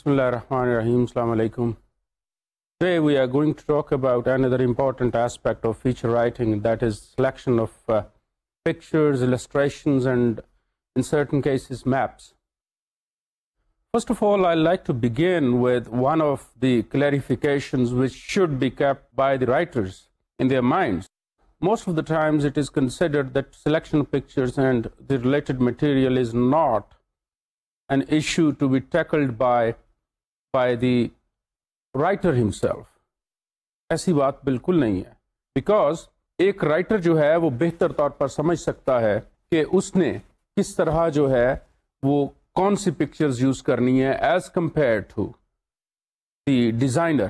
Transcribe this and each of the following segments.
Bismillah ar-Rahman ar-Rahim. Assalamu alaikum. Today we are going to talk about another important aspect of feature writing, that is selection of pictures, illustrations, and in certain cases maps. First of all, I'd like to begin with one of the clarifications which should be kept by the writers in their minds. Most of the times it is considered that selection of pictures and the related material is not an issue to be tackled by the writer himself. ایسی بات بالکل نہیں ہے، because ایک writer جو ہے وہ بہتر طور پر سمجھ سکتا ہے کہ اس نے کس طرح جو ہے وہ کون سی پکچرز یوز کرنی ہے as compare to the designer.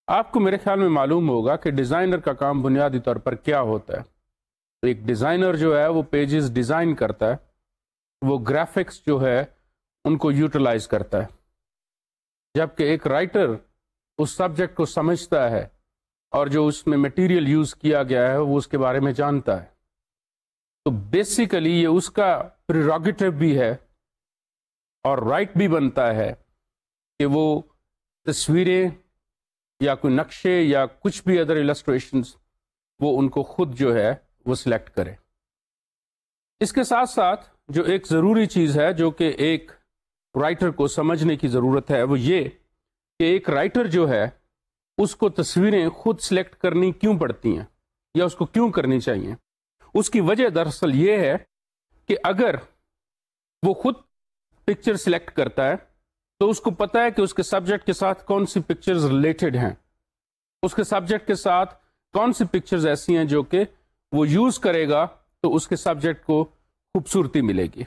آپ کو میرے خیال میں معلوم ہوگا کہ ڈیزائنر کا کام بنیادی طور پر کیا ہوتا ہے. ایک ڈیزائنر جو ہے وہ پیجز ڈیزائن کرتا ہے، وہ گرافکس جو ہے ان کو یوٹیلائز کرتا ہے، جبکہ ایک رائٹر اس سبجیکٹ کو سمجھتا ہے اور جو اس میں میٹیریل یوز کیا گیا ہے وہ اس کے بارے میں جانتا ہے. تو بیسیکلی یہ اس کا پریروگیٹو بھی ہے اور رائٹ بھی بنتا ہے کہ وہ تصویریں یا کوئی نقشے یا کچھ بھی ادر السٹریشنز وہ ان کو خود جو ہے وہ سلیکٹ کرے. اس کے ساتھ ساتھ جو ایک ضروری چیز ہے جو کہ ایک رائٹر کو سمجھنے کی ضرورت ہے وہ یہ کہ ایک رائٹر جو ہے اس کو تصویریں خود سلیکٹ کرنی کیوں پڑتی ہیں یا اس کو کیوں کرنی چاہیے. اس کی وجہ دراصل یہ ہے کہ اگر وہ خود پکچر سلیکٹ کرتا ہے تو اس کو پتہ ہے کہ اس کے سبجیکٹ کے ساتھ کون سی پکچرز ریلیٹڈ ہیں، اس کے سبجیکٹ کے ساتھ کون سی پکچرز ایسی ہیں جو کہ وہ یوز کرے گا تو اس کے سبجیکٹ کو خوبصورتی ملے گی.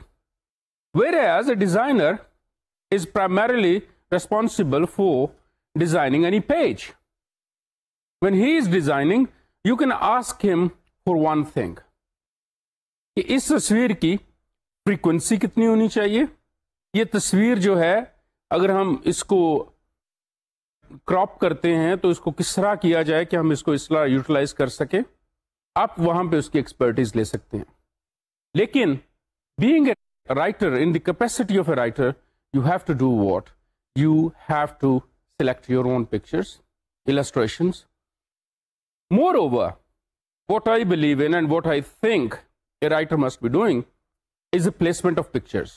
Whereas a designer is primarily responsible for designing any page. When he is designing, you can ask him for one thing. کہ اس تصویر کی فریکوینسی کتنی ہونی چاہیے، یہ تصویر جو ہے اگر ہم اس کو کراپ کرتے ہیں تو اس کو کس طرح کیا جائے کہ ہم اس کو اس طرح یوٹیلائز کر سکیں. آپ وہاں پہ اس کی ایکسپرٹیز لے سکتے ہیں. لیکن being a writer, in the capacity of a writer, you have to do what? You have to select your own pictures, illustrations. Moreover, what I believe in and what I think a writer must be doing is the placement of pictures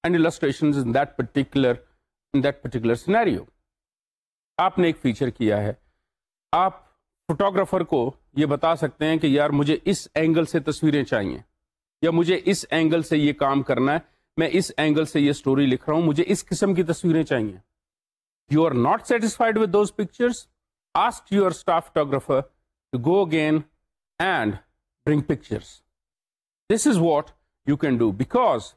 and illustrations in that particular scenario. آپ نے ایک feature کیا ہے، آپ photographer کو یہ بتا سکتے ہیں کہ یار مجھے اس اینگل سے تصویریں چاہیے یا مجھے اس اینگل سے یہ کام کرنا ہے، میں اس اینگل سے یہ سٹوری لکھ رہا ہوں، مجھے اس قسم کی تصویریں چاہیے. You are not satisfied with those pictures, ask your staff photographer to go again and bring pictures. This is what you can do, because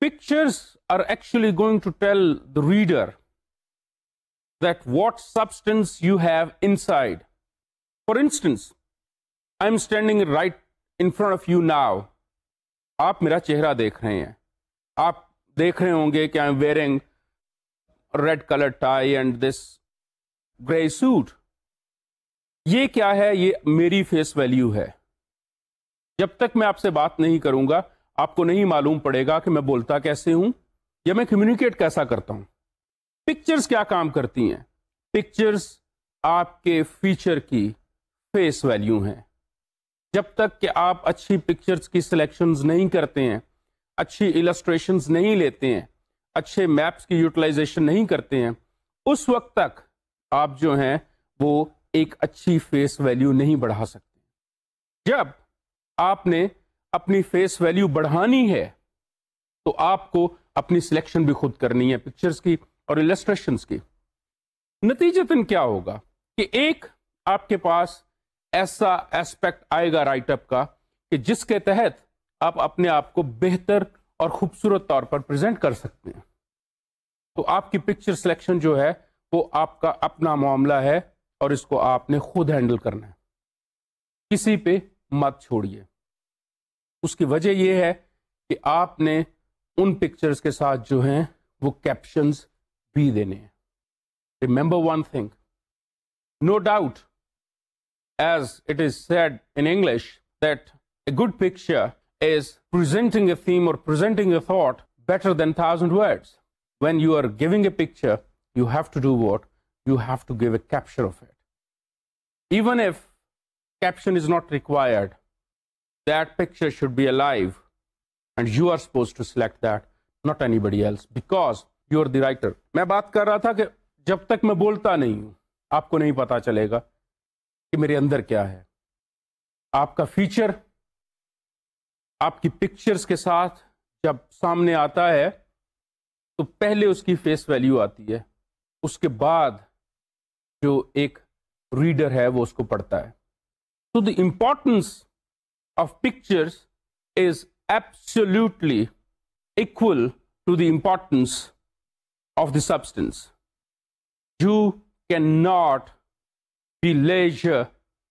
pictures are actually going to tell the reader that what substance you have inside. For instance, I'm standing right in front of you now. آپ میرا چہرہ دیکھ رہے ہیں، آپ دیکھ رہے ہوں گے کہ I'm wearing a red colored tie and this gray suit. یہ کیا ہے؟ یہ میری فیس ویلیو ہے. جب تک میں آپ سے بات نہیں کروں گا آپ کو نہیں معلوم پڑے گا کہ میں بولتا کیسے ہوں یا میں کمیونیکیٹ کیسا کرتا ہوں. پکچرز کیا کام کرتی ہیں؟ پکچرز آپ کے فیچر کی فیس ویلیو ہیں. جب تک کہ آپ اچھی پکچرز کی سلیکشنز نہیں کرتے ہیں، اچھی السٹریشنز نہیں لیتے ہیں، اچھے میپس کی یوٹیلائزیشن نہیں کرتے ہیں، اس وقت تک آپ جو ہیں وہ ایک اچھی فیس ویلیو نہیں بڑھا سکتے. جب آپ نے اپنی فیس ویلیو بڑھانی ہے تو آپ کو اپنی سلیکشن بھی خود کرنی ہے پکچرز کی اور السٹریشنز کی. نتیجتاً کیا ہوگا کہ ایک آپ کے پاس ایسا ایسپیکٹ آئے گا رائٹ اپ کا کہ جس کے تحت آپ اپنے آپ کو بہتر اور خوبصورت طور پر پریزنٹ کر سکتے ہیں. تو آپ کی پکچر سلیکشن جو ہے وہ آپ کا اپنا معاملہ ہے اور اس کو آپ نے خود ہینڈل کرنا ہے، کسی پہ مت چھوڑیے. اس کی وجہ یہ ہے کہ آپ نے ان پکچرز کے ساتھ جو ہیں وہ کیپشنز بھی دینے ہیں. Remember one thing, no doubt, as it is said in English, that a good picture is presenting a theme or presenting a thought better than 1,000 words. when you are giving a picture, you have to do what? You have to give a capture of it. Even if caption is not required, that picture should be alive, and you are supposed to select that, not anybody else, because you are the writer. میں بات کر رہا تھا کہ جب تک میں بولتا نہیں ہوں آپ کو نہیں پتا چلے گا کہ میرے اندر کیا ہے. آپ کا فیچر آپ کی پکچرز کے ساتھ جب سامنے آتا ہے تو پہلے اس کی فیس ویلیو آتی ہے, اس کے بعد جو ایک ریڈر ہے وہ اس کو پڑھتا ہے. So the importance of pictures is absolutely equal to the importance of the substance. You cannot be leisure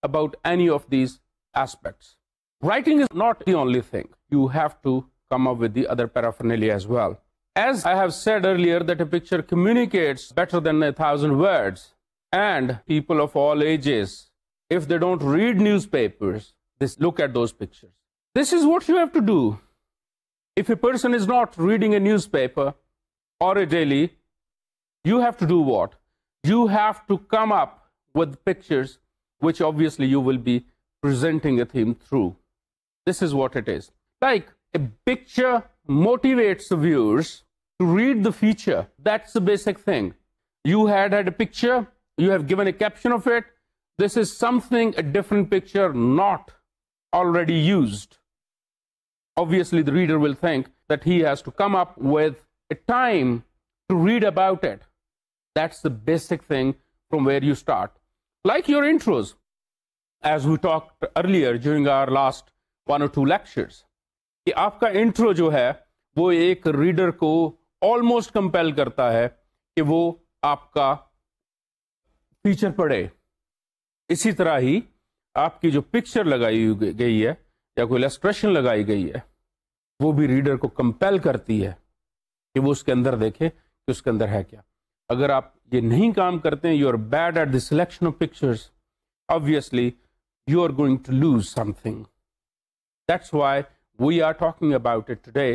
about any of these aspects. Writing is not the only thing. You have to come up with the other paraphernalia as well. As I have said earlier, that a picture communicates better than 1,000 words, and people of all ages, if they don't read newspapers, they look at those pictures. This is what you have to do. If a person is not reading a newspaper or a daily, you have to do what? You have to come up with pictures which obviously you will be presenting a theme through. This is what it is. Like a picture motivates the viewers to read the feature. That's the basic thing. You had a picture, you have given a caption of it. This is something, a different picture, not already used. Obviously, the reader will think that he has to come up with a time to read about it. That's the basic thing from where you start. Like your intros, as we talked earlier during our last 1 or 2 lectures, کہ آپ کا intro جو ہے وہ ایک reader کو almost compel کرتا ہے کہ وہ آپ کا فیچر پڑھے. اسی طرح ہی آپ کی جو پکچر لگائی گئی ہے یا کوئی السٹریشن لگائی گئی ہے وہ بھی ریڈر کو کمپیل کرتی ہے کہ وہ اس کے اندر دیکھے کہ اس کے اندر ہے کیا. اگر آپ یہ نہیں کام کرتے ہیں, you are bad at the selection of pictures, obviously you are going to lose something. That's why we are talking about it today,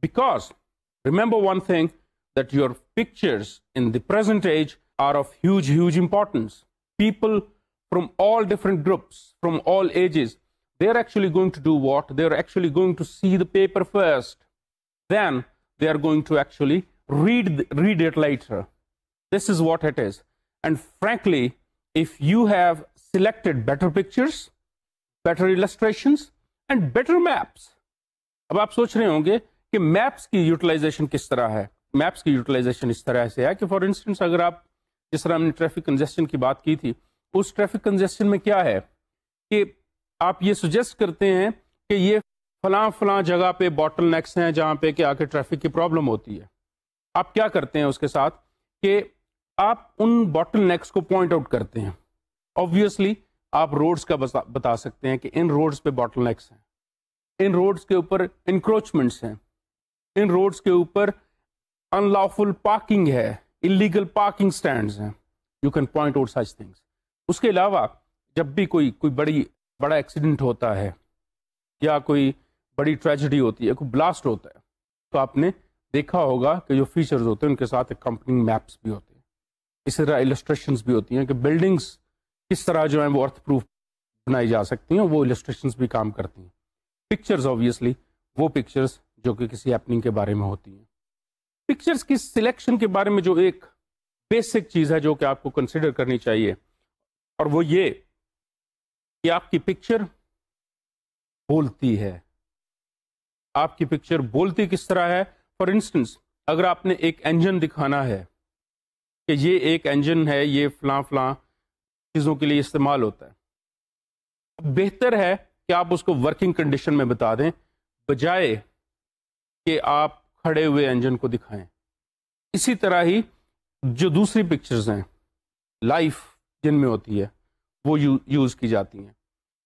because remember one thing, that your pictures in the present age are of huge importance. People from all different groups, from all ages, they are actually going to do what? They are actually going to see the paper first. Then they are going to actually read it later. This is what it is. And frankly, if you have selected better pictures, better illustrations, and better maps. اب آپ سوچ رہے ہوں گے کہ maps کی utilization کس طرح ہے. میپس کی یوٹیلائزیشن اس طرح سے ہے کہ فار انسٹنس اگر آپ, جس طرح ہم نے ٹریفک کنجسشن کی بات کی تھی, اس ٹریفک کنجسشن میں کیا ہے کہ آپ یہ سجیسٹ کرتے ہیں کہ یہ فلاں جگہ پہ باٹل نیکس ہیں جہاں پہ کہ آ کے ٹریفک کی پرابلم ہوتی ہے. آپ کیا کرتے ہیں اس کے ساتھ کہ آپ ان باٹل نیکس کو پوائنٹ آؤٹ کرتے ہیں. آبویسلی آپ روڈز کا بتا سکتے ہیں کہ ان روڈز پہ باٹل نیکس ہیں, ان روڈز کے اوپر انکروچمنٹس ہیں, ان روڈز کے اوپر ان لافل پارکنگ ہے, انلیگل پارکنگ سٹینڈز ہیں. You can point out such things. اس کے علاوہ جب بھی کوئی بڑا ایکسیڈنٹ ہوتا ہے یا کوئی بڑی ٹریجڈی ہوتی ہے, کوئی بلاسٹ ہوتا ہے, تو آپ نے دیکھا ہوگا کہ جو فیچرز ہوتے ہیں ان کے ساتھ اکمپننگ میپس بھی ہوتے ہیں. اسی طرح السٹریشنز بھی ہوتی ہیں کہ بلڈنگس کس طرح جو ہیں وہ ارتھ پروف بنائی جا سکتی ہیں, وہ السٹریشنز بھی کام کرتی ہیں. پکچرز آبویسلی وہ پکچرز جو کہ کسی ہیپننگ کے بارے میں ہوتی ہیں. پکچرز کی سلیکشن کے بارے میں جو ایک بیسک چیز ہے جو کہ آپ کو کنسیڈر کرنی چاہیے, اور وہ یہ کہ آپ کی پکچر بولتی ہے. آپ کی پکچر بولتی کس طرح ہے؟ فار انسٹنس اگر آپ نے ایک انجن دکھانا ہے کہ یہ ایک انجن ہے, یہ فلاں چیزوں کے لیے استعمال ہوتا ہے, بہتر ہے کہ آپ اس کو ورکنگ کنڈیشن میں بتا دیں بجائے کہ آپ کھڑے ہوئے انجن کو دکھائیں. اسی طرح ہی جو دوسری پکچرز ہیں لائف جن میں ہوتی ہے وہ یوز کی جاتی ہیں.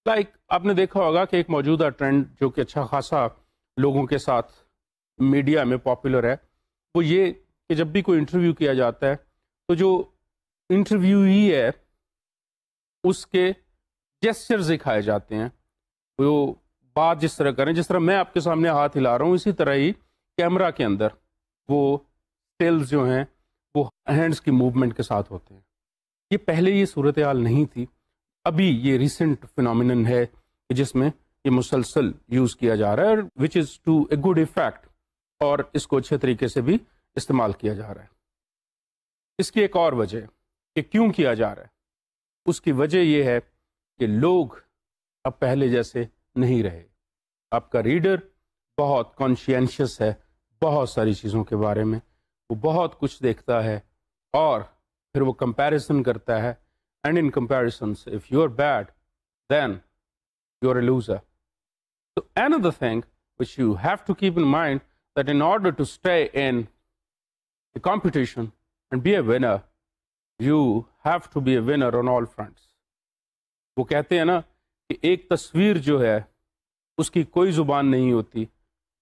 لائک آپ نے دیکھا ہوگا کہ ایک موجودہ ٹرینڈ جو کہ اچھا خاصا لوگوں کے ساتھ میڈیا میں پاپولر ہے, وہ یہ کہ جب بھی کوئی انٹرویو کیا جاتا ہے تو جو انٹرویوئی ہے اس کے جیسچرز دکھائے جاتے ہیں. وہ بات جس طرح کریں, جس طرح میں آپ کے سامنے ہاتھ ہلا رہا ہوں, اسی طرح ہی کیمرہ کے اندر وہ ڈیٹیلز جو ہیں وہ ہینڈس کی موومنٹ کے ساتھ ہوتے ہیں. یہ پہلے یہ صورتحال نہیں تھی، ابھی یہ ریسنٹ فینومینن ہے جس میں یہ مسلسل یوز کیا جا رہا ہے، وچ از ٹو اے گڈ ایفیکٹ، اور اس کو اچھے طریقے سے بھی استعمال کیا جا رہا ہے. اس کی ایک اور وجہ کہ کیوں کیا جا رہا ہے، اس کی وجہ یہ ہے کہ لوگ اب پہلے جیسے نہیں رہے. آپ کا ریڈر بہت کانشینشیس ہے بہت ساری چیزوں کے بارے میں، وہ بہت کچھ دیکھتا ہے اور پھر وہ کمپیریزن کرتا ہے. And in comparisons if you are bad then you are a loser. So another thing which you have to keep in mind, that in order to stay in the competition and be a winner, you have to be a winner on all fronts. وہ کہتے ہیں نا کہ ایک تصویر جو ہے اس کی کوئی زبان نہیں ہوتی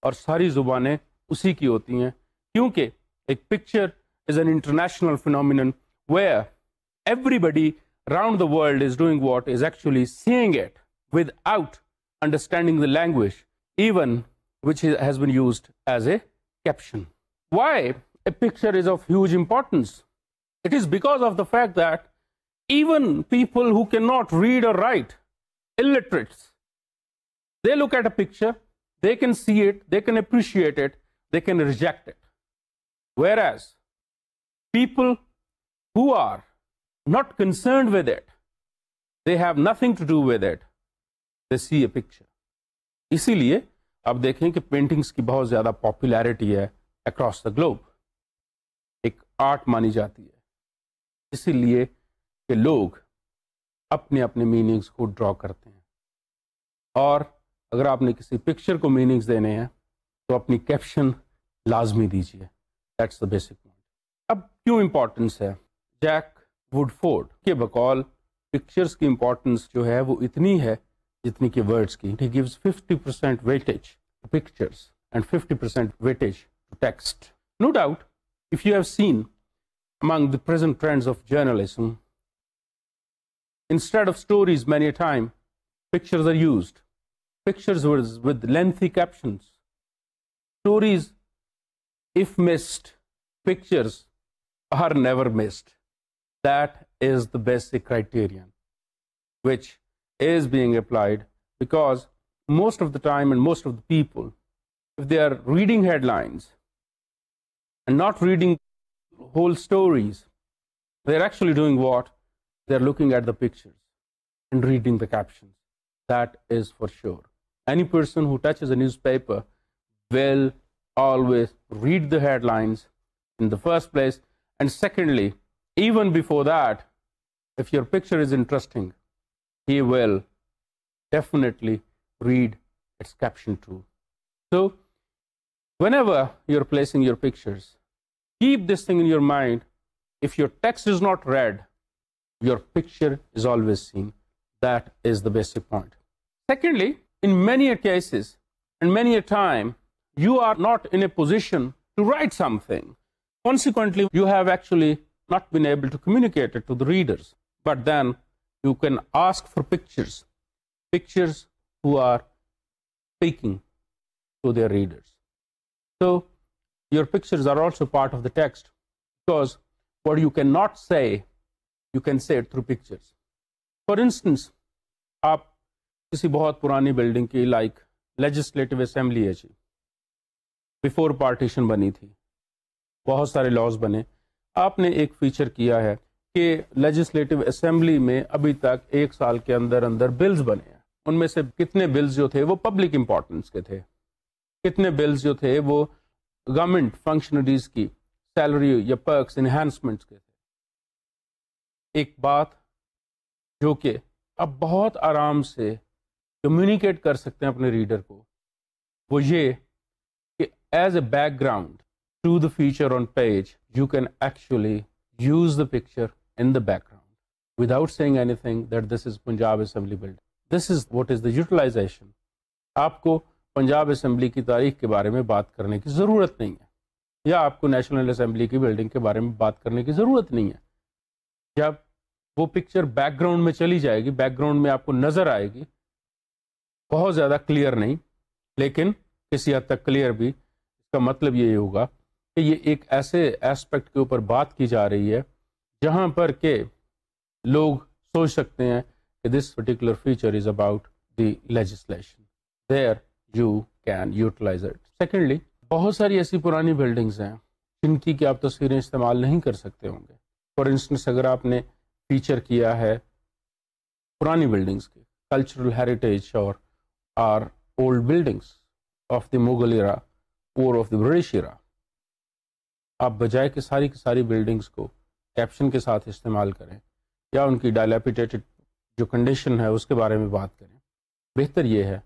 اور ساری زبانیں اسی کی ہوتی ہیں، کیونکہ ایک picture is an international phenomenon where everybody around the world is doing what is actually seeing it without understanding the language, even which has been used as a caption. Why a picture is of huge importance? It is because of the fact that even people who cannot read or write, illiterates, they look at a picture, they can see it, they can appreciate it, they can reject it. Whereas people who are not concerned with it, they have nothing to do with it, they see a picture. اسی لیے آپ دیکھیں کہ paintings کی بہت زیادہ popularity ہے across the globe, ایک آرٹ مانی جاتی ہے، اسی لیے کہ لوگ اپنے اپنے میننگز کو ڈرا کرتے ہیں. اور اگر آپ نے کسی پکچر کو میننگز دینے ہیں تو اپنی کیپشن لازمی دیجیے. That's the basic point. اب کیوں امپورٹنس ہے؟ جیک ووڈ فورڈ کے بقول پکچرز کی امپورٹنس جو ہے وہ اتنی ہے جتنی کہ ورڈز کی. He gives 50% weightage to pictures and 50% weightage to text. No doubt, if you have seen among the present trends of journalism, instead of stories many a time, pictures are used. Pictures with lengthy captions. Stories, if missed, pictures are never missed. That is the basic criterion which is being applied, because most of the time and most of the people, if they are reading headlines and not reading whole stories, they are actually doing what? They are looking at the pictures and reading the captions. That is for sure. Any person who touches a newspaper will always read the headlines in the first place, and secondly, even before that, if your picture is interesting, he will definitely read its caption too. So, whenever you're placing your pictures, keep this thing in your mind. If your text is not read, your picture is always seen. That is the basic point. Secondly, in many cases and many a time, you are not in a position to write something. Consequently, you have actually not been able to communicate it to the readers. But then you can ask for pictures who are speaking to their readers. So your pictures are also part of the text, because what you cannot say, you can say it through pictures. For instance, آپ کسی بہت پرانی building کی like legislative assembly ہے جی، before partition بنی تھی، بہت سارے لاز بنے. آپ نے ایک فیچر کیا ہے کہ لیجسلیٹو اسمبلی میں ابھی تک 1 سال کے اندر بلز بنے ہیں. ان میں سے کتنے بلز جو تھے وہ پبلک امپورٹنس کے تھے، کتنے بلز جو تھے وہ گورنمنٹ فنکشنریز کی سیلری یا پرکس انہانسمنٹس کے تھے. ایک بات جو کہ اب بہت آرام سے کمیونیکیٹ کر سکتے ہیں اپنے ریڈر کو، وہ یہ کہ as a background to the feature on page you can actually use the picture in the background without saying anything that this is Punjab Assembly building. This is what is the utilization. آپ کو Punjab assembly کی تاریخ کے بارے میں بات کرنے کی ضرورت نہیں ہے، یا آپ کو نیشنل اسمبلی کی بلڈنگ کے بارے میں بات کرنے کی ضرورت نہیں ہے. جب وہ پکچر بیک گراؤنڈ میں چلی جائے گی، بیک گراؤنڈ میں آپ کو نظر آئے گی، بہت زیادہ کلیئر نہیں لیکن کسی حد تک کلیئر بھی. اس کا مطلب یہ ہوگا کہ کہ یہ ایک ایسے ایسپیکٹ کے اوپر بات کی جا رہی ہے جہاں پر کہ لوگ سوچ سکتے ہیں کہ this particular feature is about the legislation, there you can utilize it. Secondly, بہت ساری ایسی پرانی بلڈنگز ہیں جن کی کہ آپ تصویریں استعمال نہیں کر سکتے ہوں گے. فار انسٹنس، اگر آپ نے فیچر کیا ہے پرانی بلڈنگز کی کلچرل ہیریٹیج اور are old buildings of the Mughal era اور آف دی برٹش ایرا، آپ بجائے کہ ساری کی ساری بلڈنگز کو کیپشن کے ساتھ استعمال کریں یا ان کی ڈائلیپیٹیڈ جو کنڈیشن ہے اس کے بارے میں بات کریں، بہتر یہ ہے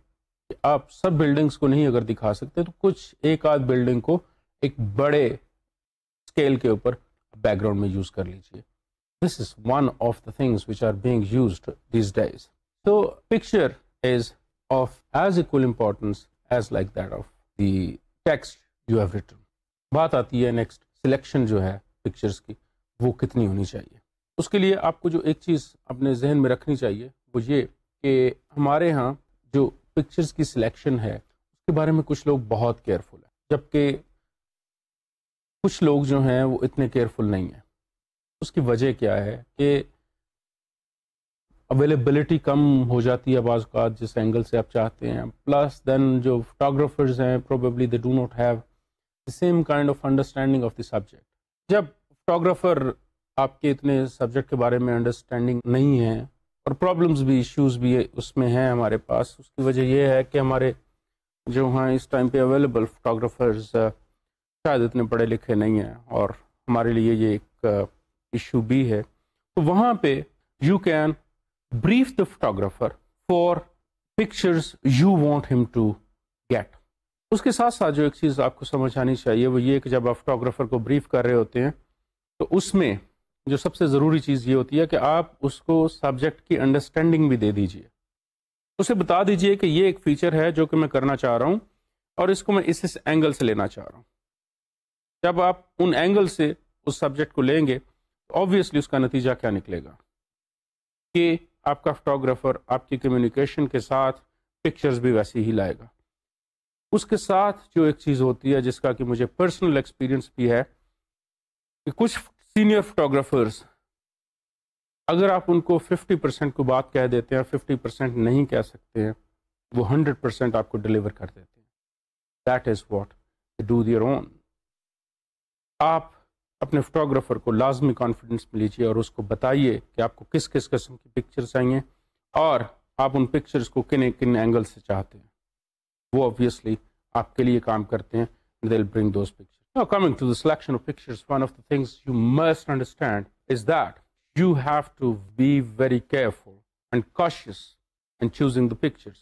کہ آپ سب بلڈنگز کو نہیں اگر دکھا سکتے تو کچھ ایک آدھ بلڈنگ کو ایک بڑے اسکیل کے اوپر بیک گراؤنڈ میں یوز کر لیجیے. This is one of the things which are being used these days. So picture is of as equal importance as like that of the text you have written. بات آتی ہے next selection جو ہے pictures کی وہ کتنی ہونی چاہیے. اس کے لیے آپ کو جو ایک چیز اپنے ذہن میں رکھنی چاہیے وہ یہ کہ ہمارے ہاں جو پکچرز کی سلیکشن ہے اس کے بارے میں کچھ لوگ بہت کیئرفل ہیں، جبکہ کچھ لوگ جو ہیں وہ اتنے کیئرفل نہیں ہیں. اس کی وجہ کیا ہے کہ اویلیبلٹی کم ہو جاتی ہے بعض اوقات جس اینگل سے آپ چاہتے ہیں، پلس دین جو فوٹوگرافرز ہیں probably they do not have the same kind of understanding of the subject. جب فوٹوگرافر آپ کے اتنے سبجیکٹ کے بارے میں انڈرسٹینڈنگ نہیں ہے اور پرابلمز بھی ایشوز بھی اس میں ہیں ہمارے پاس، اس کی وجہ یہ ہے کہ ہمارے جو ہاں اس ٹائم پہ اویلیبل فوٹوگرافرز شاید اتنے پڑھے لکھے نہیں ہیں اور ہمارے لیے یہ ایک ایشو بھی ہے. تو وہاں پہ you can brief the photographer for pictures you want him to get. اس کے ساتھ ساتھ جو ایک چیز آپ کو سمجھ آنی چاہیے وہ یہ کہ جب آپ فوٹوگرافر کو بریف کر رہے ہوتے ہیں تو اس میں جو سب سے ضروری چیز یہ ہوتی ہے کہ آپ اس کو سبجیکٹ کی انڈرسٹینڈنگ بھی دے دیجئے. اسے بتا دیجئے کہ یہ ایک فیچر ہے جو کہ میں کرنا چاہ رہا ہوں اور اس کو میں اس اینگل سے لینا چاہ رہا ہوں. جب آپ ان اینگل سے اس سبجیکٹ کو لیں گے تو آبویسلی اس کا نتیجہ کیا نکلے گا کہ آپ کا فوٹوگرافر آپ کی کمیونیکیشن کے ساتھ پکچرز بھی ویسی ہی لائے گا. اس کے ساتھ جو ایک چیز ہوتی ہے جس کا کہ مجھے پرسنل ایکسپیرینس بھی ہے کہ کچھ سینئر فوٹوگرافرز اگر آپ ان کو 50% کو بات کہہ دیتے ہیں 50% نہیں کہہ سکتے ہیں، وہ 100% آپ کو ڈلیور کر دیتے ہیں. That is what they do their own. آپ اپنے فوٹوگرافر کو لازمی کانفیڈنس میں لیجیے اور اس کو بتائیے کہ آپ کو کس کس قسم کی پکچر چاہیے اور آپ ان پکچرز کو کن کن اینگل سے چاہتے ہیں. وہ obviously آپ کے لیے کام کرتے ہیں. they'll bring those pictures. Now coming to the selection of pictures, one of the things you must understand is that you have to be very careful and cautious in choosing the pictures.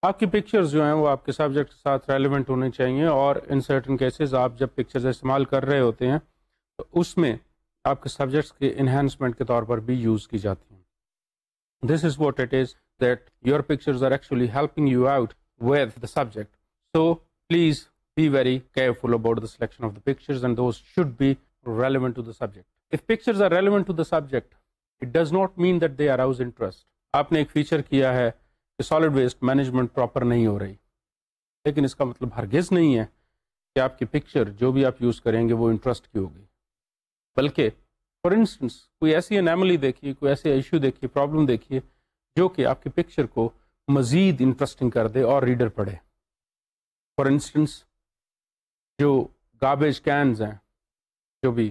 آپ کی pictures جو ہیں وہ آپ کے subject کے ساتھ relevant ہونے چاہیے اور ان سرٹن کیسز آپ جب پکچرز استعمال کر رہے ہوتے ہیں تو اس میں آپ کے سبجیکٹس کے انہینسمنٹ کے طور پر بھی یوز کی جاتی ہیں. This is what it is that your pictures are actually helping you out with the subject. So please be very careful about the selection of the pictures and those should be relevant to the subject. If pictures are relevant to the subject it does not mean that they arouse interest. آپ نے ایک feature کیا ہے کہ solid waste management proper نہیں ہو رہی، لیکن اس کا مطلب ہرگز نہیں ہے کہ آپ کی پکچر جو بھی آپ یوز کریں گے وہ انٹرسٹ کی ہوگی. بلکہ فار انسٹنس کوئی ایسی انیملی دیکھیے، کوئی ایسے ایشو دیکھیے، پرابلم دیکھیے جو کہ آپ کی پکچر کو مزید انٹرسٹنگ کر دے اور ریڈر پڑھے. فار انسٹنس جو گاربیج کینز ہیں جو بھی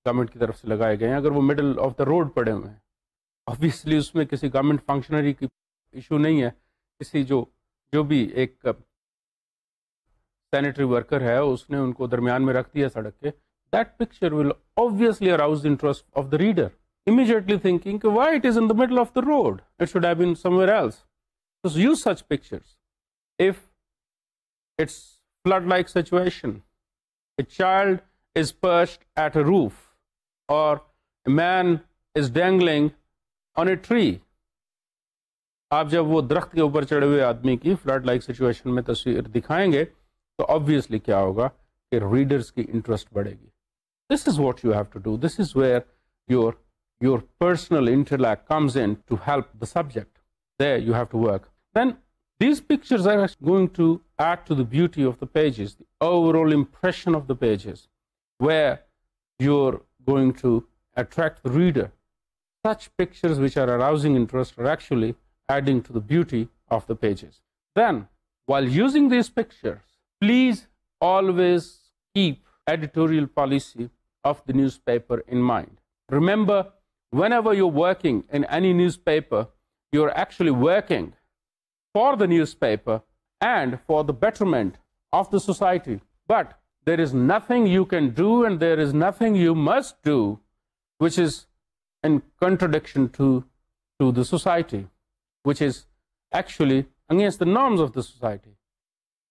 گورنمنٹ کی طرف سے لگائے گئے ہیں، اگر وہ مڈل آف دا روڈ پڑے ہوئے ہیں، آبویسلی اس میں کسی گورنمنٹ فنکشنری کی ایشو نہیں ہے. کسی جو بھی ایک سینیٹری ورکر ہے اس نے ان کو درمیان میں رکھ دیا سڑک کے. That picture will obviously arouse the interest of the reader, immediately thinking why it is in the middle of the road, it should have been somewhere else. So use such pictures. If it's flood-like situation, a child is perched at a roof or a man is dangling on a tree, آپ جب وہ درخت کے اوپر چڑھے ہوئے آدمی کی فلڈ لائک سچویشن میں تصویر دکھائیں گے تو obviously کیا ہوگا کہ ریڈرز کی انٹرسٹ بڑھے گی. This is what you have to do. This is where your personal intellect comes in to help the subject. There you have to work. Then these pictures are going to add to the beauty of the pages, the overall impression of the pages. where you're going to attract the reader. Such pictures which are arousing interest are actually adding to the beauty of the pages. Then, while using these pictures, please always keep editorial policy of the newspaper in mind. Remember, whenever you're working in any newspaper, you're actually working for the newspaper and for the betterment of the society. But there is nothing you can do and there is nothing you must do which is in contradiction to the society, which is actually against the norms of the society.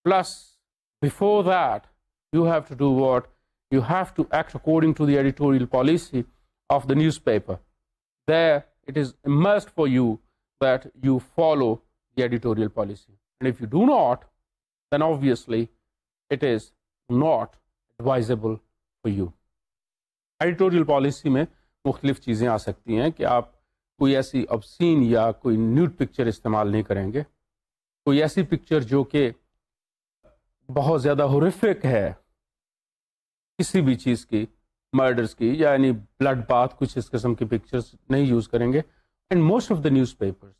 Plus, before that, you have to do what? You have to act according to the editorial policy of the newspaper. There, it is a must for you that you follow the editorial policy. And if you do not, then obviously it is not advisable for you. Editorial policy میں مختلف چیزیں آ سکتی ہیں کہ آپ کوئی ایسی obscene یا کوئی نیوڈ پکچر استعمال نہیں کریں گے، کوئی ایسی پکچر جو کہ بہت زیادہ ہورفک ہے کسی بھی چیز کی، مرڈرز کی، یعنی بلڈ باتھ، کچھ اس قسم کی پکچرز نہیں یوز کریں گے. And most of the news papers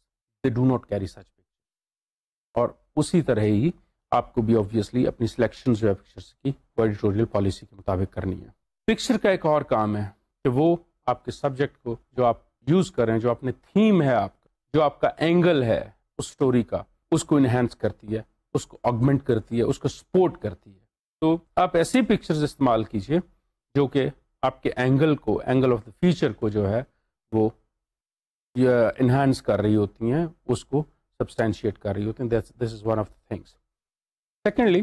they do not carry such picture. اور اسی طرح ہی آپ کو بھی آبویسلی اپنی سلیکشن جو ہے پکچرس کی وہ ایڈیٹوریل پالیسی کے مطابق کرنی ہے. پکچر کا ایک اور کام ہے کہ وہ آپ کے سبجیکٹ کو جو آپ یوز کر رہے ہیں، جو اپنے تھیم ہے آپ کا، جو آپ کا اینگل ہے اس سٹوری کا، اس کو انہینس کرتی ہے، اس کو آگمنٹ کرتی ہے، اس کو سپورٹ کرتی ہے. تو آپ ایسی پکچرز استعمال کیجئے جو کہ آپ کے اینگل کو، اینگل آف دا فیچر کو جو ہے وہ انہینس کر رہی ہوتی ہیں، اس کو سبسٹینشیٹ کر رہی ہوتی ہیں. This is one of the things. Secondly,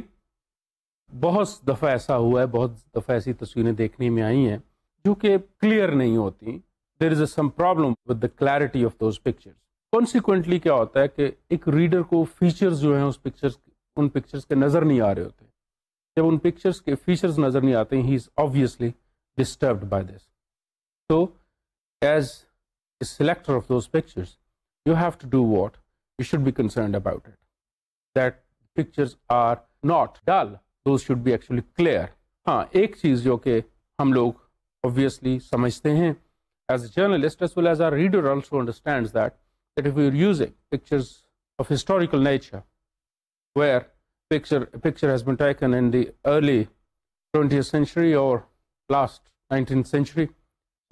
بہت دفعہ ایسا ہوا ہے، بہت دفعہ ایسی تصویریں دیکھنے میں آئی ہیں جو کہ کلیئر نہیں ہوتی. There is a some problem with the clarity of those pictures. Consequently کیا ہوتا ہے کہ ایک ریڈر کو فیچرز جو ہیں ان پکچرز کے نظر نہیں آ رہے ہوتے. جب ان پکچرز کے فیچرز نظر نہیں آتے ہیں، he is obviously disturbed by this. So, as a selector of those pictures, you have to do what? You should be concerned about it. That pictures are not dull. Those should be actually clear. ہاں، ایک چیز جو کہ ہم لوگ obviously سمجھتے ہیں as a journalist as well as our reader also understands that if we are using pictures of historical nature where a picture has been taken in the early 20th century or last 19th century,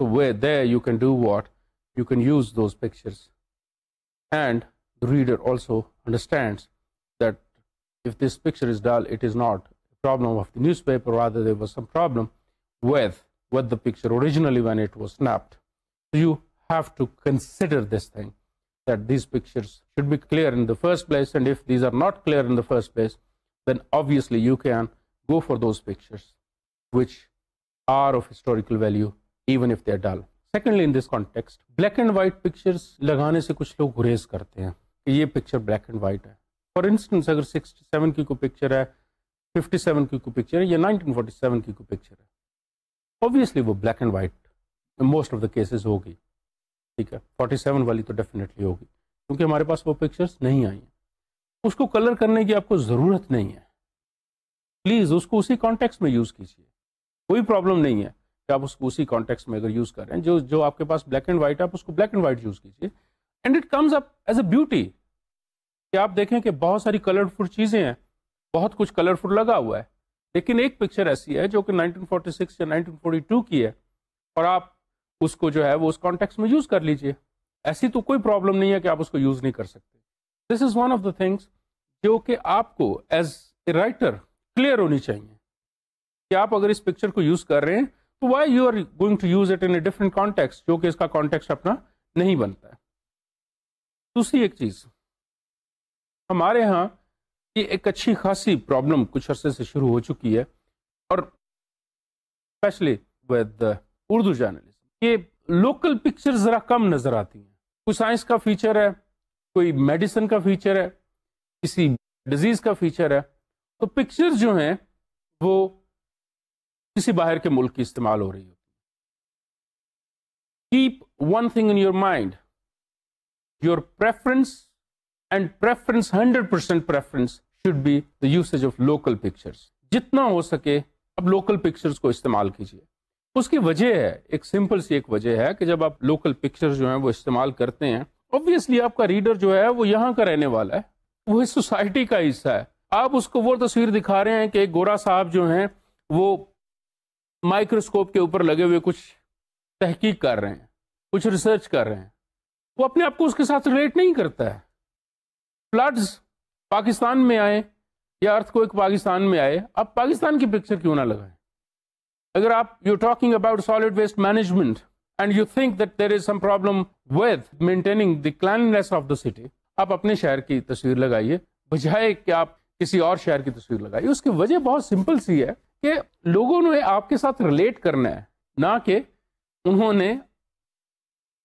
so where there you can do what? You can use those pictures. And the reader also understands that if this picture is dull, it is not a problem of the newspaper, rather there was some problem with the picture originally when it was snapped. So you have to consider this thing, that these pictures should be clear in the first place, and if these are not clear in the first place, then obviously you can go for those pictures which are of historical value even if they are dull. Secondly, in this context, black and white pictures لگانے سے کچھ لوگ گریز کرتے ہیں کہ یہ picture black and white ہے. فار انسٹنس، اگر 67 کی کوئی پکچر ہے، 57 کی کوئی پکچر ہے، یا 1947 کی کوئی پکچر ہے، obviously وہ black and white most of the cases ہوگی. ٹھیک ہے، 47 والی تو ڈیفینیٹلی ہوگی کیونکہ ہمارے پاس وہ پکچرز نہیں آئی ہیں. اس کو کلر کرنے کی آپ کو ضرورت نہیں ہے. پلیز اس کو اسی کانٹیکس میں یوز کیجیے. کوئی پرابلم نہیں ہے کہ آپ اس کو اسی کانٹیکس میں اگر یوز کر رہے ہیں. جو آپ کے پاس بلیک اینڈ وائٹ ہے، آپ اس کو بلیک اینڈ وائٹ یوز کیجیے. And it comes up as a beauty کہ آپ دیکھیں کہ بہت ساری کلرفل چیزیں ہیں، بہت کچھ کلرفل لگا ہوا ہے، لیکن ایک پکچر ایسی ہے جو کہ 1946 یا 1942 کی ہے، اور آپ اس کو جو ہے وہ اس کانٹیکس میں یوز کر لیجیے. ایسی تو کوئی پرابلم نہیں ہے کہ آپ اس کو یوز نہیں کر سکتے. This is one of the things جو کہ آپ کو ایز اے رائٹر کلیئر ہونی چاہیے کہ آپ اگر اس پکچر کو یوز کر رہے ہیں تو why you are going to use it in a different context جو کہ اس کا کانٹیکسٹ اپنا نہیں بنتا ہے. دوسری ایک چیز، ہمارے ہاں یہ ایک اچھی خاصی پرابلم کچھ عرصے سے شروع ہو چکی ہے، اور اسپیشلی ود اردو جرنلزم، کہ لوکل پکچر ذرا کم نظر آتی ہیں. کوئی سائنس کا فیچر ہے، کوئی میڈیسن کا فیچر ہے، کسی ڈیزیز کا فیچر ہے، تو پکچر جو ہیں وہ کسی باہر کے ملک کی استعمال ہو رہی ہوتی. Keep one thing in your mind, your preference and preference 100% preference should be the usage of local pictures. جتنا ہو سکے اب لوکل پکچرز کو استعمال کیجیے. اس کی وجہ ہے، ایک سمپل سی ایک وجہ ہے کہ جب آپ لوکل پکچر جو ہیں وہ استعمال کرتے ہیں، obviously آپ کا ریڈر جو ہے وہ یہاں کا رہنے والا ہے، وہ اس سوسائٹی کا حصہ ہے. آپ اس کو وہ تصویر دکھا رہے ہیں کہ ایک گورا صاحب جو ہیں وہ مائکروسکوپ کے اوپر لگے ہوئے کچھ تحقیق کر رہے ہیں، کچھ ریسرچ کر رہے ہیں، وہ اپنے آپ کو اس کے ساتھ ریلیٹ نہیں کرتا ہے. فلڈز پاکستان میں آئے یا ارتھ کوئک پاکستان میں آئے، آپ پاکستان کی پکچر کیوں نہ لگائیں؟ اگر آپ you talking about solid waste management and you think that there is some problem with maintaining the cleanliness of the city, آپ اپنے شہر کی تصویر لگائیے بجائے کہ آپ کسی اور شہر کی تصویر لگائیے. اس کی وجہ بہت سمپل سی ہے کہ لوگوں نے آپ کے ساتھ ریلیٹ کرنا ہے، نہ کہ انہوں نے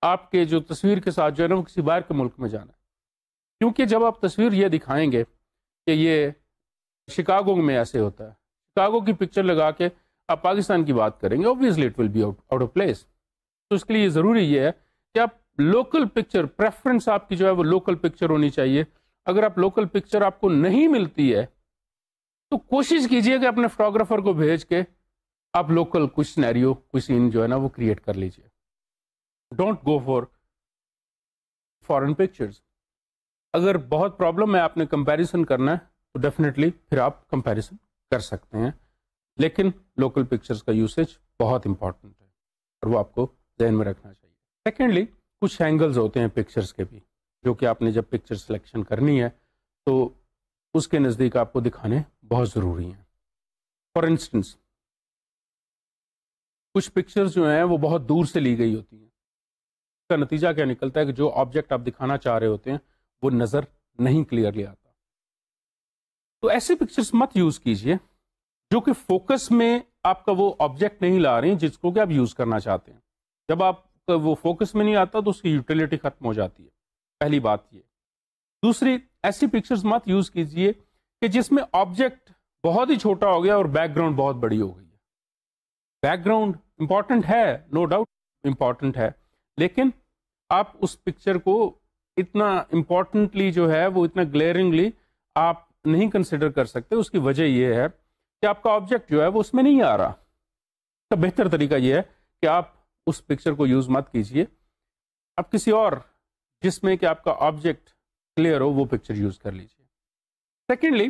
آپ کے جو تصویر کے ساتھ جو ہے نا وہ کسی باہر کے ملک میں جانا ہے. کیونکہ جب آپ تصویر یہ دکھائیں گے کہ یہ شکاگو میں ایسے ہوتا ہے، شکاگو کی پکچر لگا کے آپ پاکستان کی بات کریں گے، obviously it will be out of place. تو اس کے لیے ضروری یہ ہے کہ آپ لوکل پکچر، پریفرنس آپ کی جو ہے وہ لوکل پکچر ہونی چاہیے. اگر آپ لوکل پکچر آپ کو نہیں ملتی ہے تو کوشش کیجئے کہ اپنے فوٹوگرافر کو بھیج کے آپ لوکل کچھ سینیریو، کچھ سین جو ہے نا وہ کریٹ کر لیجئے. Don't go for foreign pictures. اگر بہت پرابلم ہے، آپ نے کمپیریزن کرنا ہے تو ڈیفینیٹلی پھر آپ کمپیریزن کر سکتے ہیں، لیکن لوکل پکچرز کا یوسیج بہت امپورٹنٹ ہے اور وہ آپ کو ذہن میں رکھنا چاہیے. سیکنڈلی، کچھ اینگلز ہوتے ہیں پکچرز کے بھی، جو کہ آپ نے جب پکچر سلیکشن کرنی ہے تو اس کے نزدیک آپ کو دکھانے بہت ضروری ہیں. فار انسٹنس، کچھ پکچرز جو ہیں وہ بہت دور سے لی گئی ہوتی ہیں. اس کا نتیجہ کیا نکلتا ہے کہ جو آبجیکٹ آپ دکھانا چاہ رہے ہوتے ہیں وہ نظر نہیں کلیئرلی آتا. تو ایسے پکچرز مت یوز کیجئے جو کہ فوکس میں آپ کا وہ آبجیکٹ نہیں لا رہے ہیں جس کو کہ آپ یوز کرنا چاہتے ہیں. جب آپ کا وہ فوکس میں نہیں آتا تو اس کی یوٹیلیٹی ختم ہو جاتی ہے. پہلی بات یہ. دوسری، ایسی پکچرز مت یوز کیجئے کہ جس میں آبجیکٹ بہت ہی چھوٹا ہو گیا اور بیک گراؤنڈ بہت بڑی ہو گئی ہے. بیک گراؤنڈ امپورٹنٹ ہے، نو ڈاؤٹ امپورٹنٹ ہے، لیکن آپ اس پکچر کو اتنا امپورٹنٹلی جو ہے وہ اتنا گلیئرنگلی آپ نہیں کنسیڈر کر سکتے. اس کی وجہ یہ ہے کہ آپ کا آبجیکٹ جو ہے وہ اس میں نہیں آ رہا. تو بہتر طریقہ یہ ہے کہ آپ اس پکچر کو یوز مت کیجئے، آپ کسی اور جس میں کہ آپ کا آبجیکٹ کلیئر ہو وہ پکچر یوز کر لیجئے. Secondly,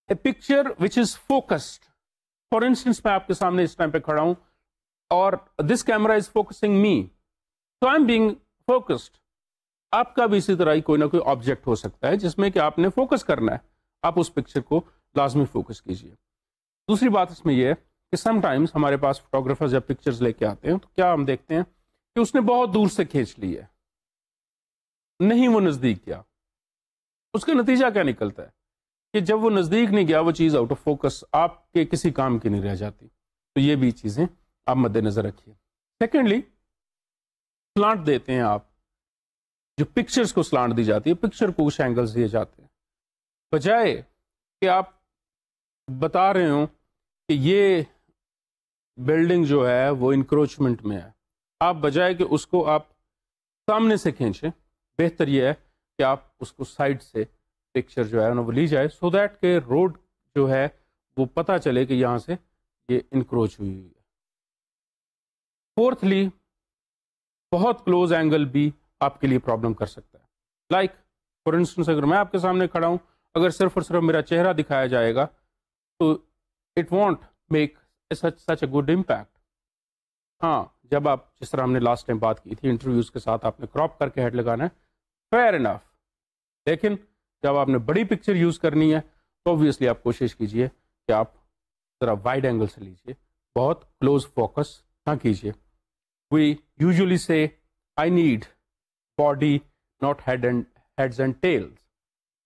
a picture which is focused. For instance, میں آپ کے سامنے اس ٹائم پہ کھڑا ہوں اور this camera is focusing me, so I am being focused. آپ کا بھی اسی طرح ہی کوئی نہ کوئی آبجیکٹ ہو سکتا ہے جس میں کہ آپ نے فوکس کرنا ہے. آپ اس پکچر کو لازمی فوکس کیجئے. دوسری بات اس میں یہ ہے کہ سم ٹائمز ہمارے پاس فوٹوگرافرز جب پکچرز لے کے آتے ہیں تو کیا ہم دیکھتے ہیں کہ اس نے بہت دور سے کھینچ لی ہے، نہیں وہ نزدیک گیا. اس کا نتیجہ کیا نکلتا ہے کہ جب وہ نزدیک نہیں گیا وہ چیز آؤٹ آف فوکس آپ کے کسی کام کی نہیں رہ جاتی. تو یہ بھی چیزیں آپ مد نظر رکھیے. سیکنڈلی، سلانٹ دیتے ہیں آپ، جو پکچرز کو سلانٹ دی جاتی ہے، پکچر کو کچھ اینگلز دیے جاتے ہیں، بجائے کہ آپ بتا رہے ہوں کہ یہ بلڈنگ جو ہے وہ انکروچمنٹ میں ہے، آپ بجائے کہ اس کو آپ سامنے سے کھینچیں، بہتر یہ ہے کہ آپ اس کو سائڈ سے پکچر جو ہے نا وہ لی جائے، سو دیٹ کہ روڈ جو ہے وہ پتہ چلے کہ یہاں سے یہ انکروچ ہوئی ہے. فورتھلی، بہت کلوز اینگل بھی آپ کے لیے پرابلم کر سکتا ہے. لائک فار انسٹنس، اگر میں آپ کے سامنے کھڑا ہوں، اگر صرف اور صرف میرا چہرہ دکھایا جائے گا تو it want make such a good impact. ہاں، جب آپ جس طرح ہم نے لاسٹ ٹائم بات کی تھی انٹرویوز کے ساتھ آپ نے کراپ کر کے ہیڈ لگانا ہے، فیئر انف. لیکن جب آپ نے بڑی پکچر یوز کرنی ہے تو obviously آپ کوشش کیجئے کہ آپ ذرا وائڈ اینگل سے لیجئے، بہت کلوز فوکس نہ کیجئے. وی یوزلی سے I need body not heads and tells.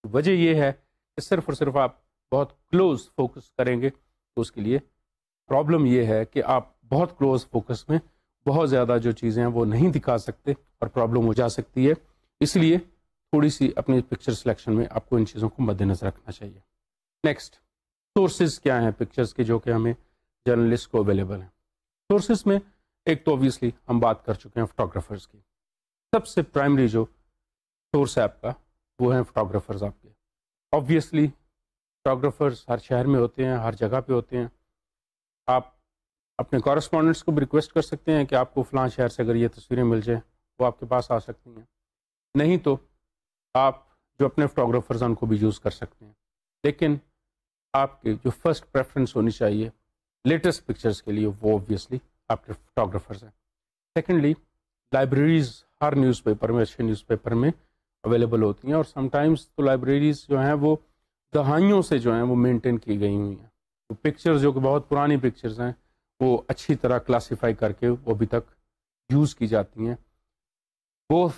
وجہ یہ ہے کہ صرف اور صرف آپ بہت کلوز فوکس کریں گے تو اس کے لیے پرابلم یہ ہے کہ آپ بہت کلوز فوکس میں بہت زیادہ جو چیزیں ہیں وہ نہیں دکھا سکتے اور پرابلم ہو جا سکتی ہے. اس لیے تھوڑی سی اپنی پکچر سلیکشن میں آپ کو ان چیزوں کو مد نظر رکھنا چاہیے. نیکسٹ، سورسز کیا ہیں پکچرز کے جو کہ ہمیں جرنلسٹ کو اویلیبل ہیں. سورسز میں ایک تو اوبیسلی ہم بات کر چکے ہیں فوٹوگرافرز کی. سب سے پرائمری جو سورس ہے آپ کا وہ ہیں فوٹوگرافرز آپ کے. اوبیسلی فوٹوگرافرز ہر شہر میں ہوتے ہیں، ہر جگہ پہ ہوتے ہیں. آپ اپنے کورسپونڈنٹس کو بھی ریکویسٹ کر سکتے ہیں کہ آپ کو فلاں شہر سے اگر یہ تصویریں مل جائیں وہ آپ کے پاس آ سکتی ہیں. نہیں تو آپ جو اپنے فوٹوگرافرز ہیں ان کو بھی یوز کر سکتے ہیں. لیکن آپ کی جو فرسٹ پریفرنس ہونی چاہیے لیٹسٹ پکچرز کے لیے وہ اوبویسلی آپ کے فوٹوگرافرز ہیں. سیکنڈلی، لائبریریز ہر نیوز پیپر میں، اچھے نیوز پیپر میں اویلیبل ہوتی ہیں، اور سم ٹائمز تو لائبریریز جو ہیں وہ دہائیوں سے جو ہیں وہ مینٹین کی گئی ہوئی ہیں. تو پکچرز جو کہ بہت پرانی پکچرز ہیں وہ اچھی طرح کلاسیفائی کر کے وہ ابھی تک یوز کی جاتی ہیں. Both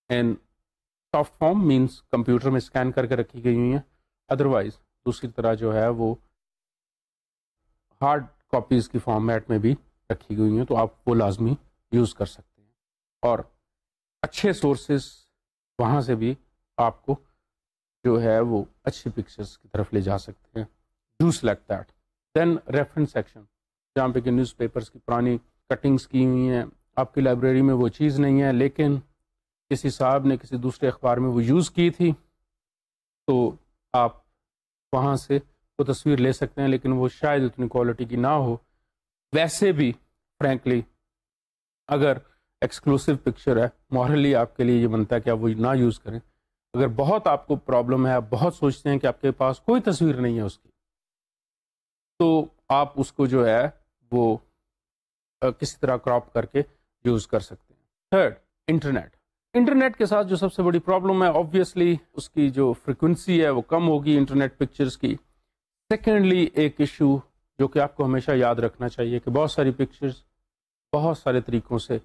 in soft form means computer میں اسکین کر کے رکھی گئی ہوئی ہیں، ادروائز دوسری طرح جو ہے وہ ہارڈ کاپیز کی فارمیٹ میں بھی رکھی گئی ہیں، تو آپ وہ لازمی یوز کر سکتے ہیں. اور اچھے سورسز وہاں سے بھی آپ کو جو ہے وہ اچھی پکچرز کی طرف لے جا سکتے ہیں. Do select that. Then reference section, جہاں پہ کہ نیوز پیپرز کی پرانی کٹنگز کی ہوئی ہیں، آپ کی لائبریری میں وہ چیز نہیں ہے لیکن کسی صاحب نے کسی دوسرے اخبار میں وہ یوز کی تھی، تو آپ وہاں سے وہ تصویر لے سکتے ہیں، لیکن وہ شاید اتنی کوالٹی کی نہ ہو. ویسے بھی فرینکلی اگر ایکسکلوسیو پکچر ہے، مورلی آپ کے لیے یہ بنتا ہے کہ آپ وہ نہ یوز کریں. اگر بہت آپ کو پرابلم ہے، آپ بہت سوچتے ہیں کہ آپ کے پاس کوئی تصویر نہیں ہے اس کی، تو آپ اس کو جو ہے وہ کسی طرح کراپ کر کے یوز کر سکتے ہیں. تھرڈ، انٹرنیٹ کے ساتھ جو سب سے بڑی پرابلم ہے آبویسلی اس کی جو فریکوینسی ہے وہ کم ہوگی انٹرنیٹ پکچرز کی. سیکنڈلی، ایک ایشو جو کہ آپ کو ہمیشہ یاد رکھنا چاہیے کہ بہت ساری پکچرز بہت سارے طریقوں سے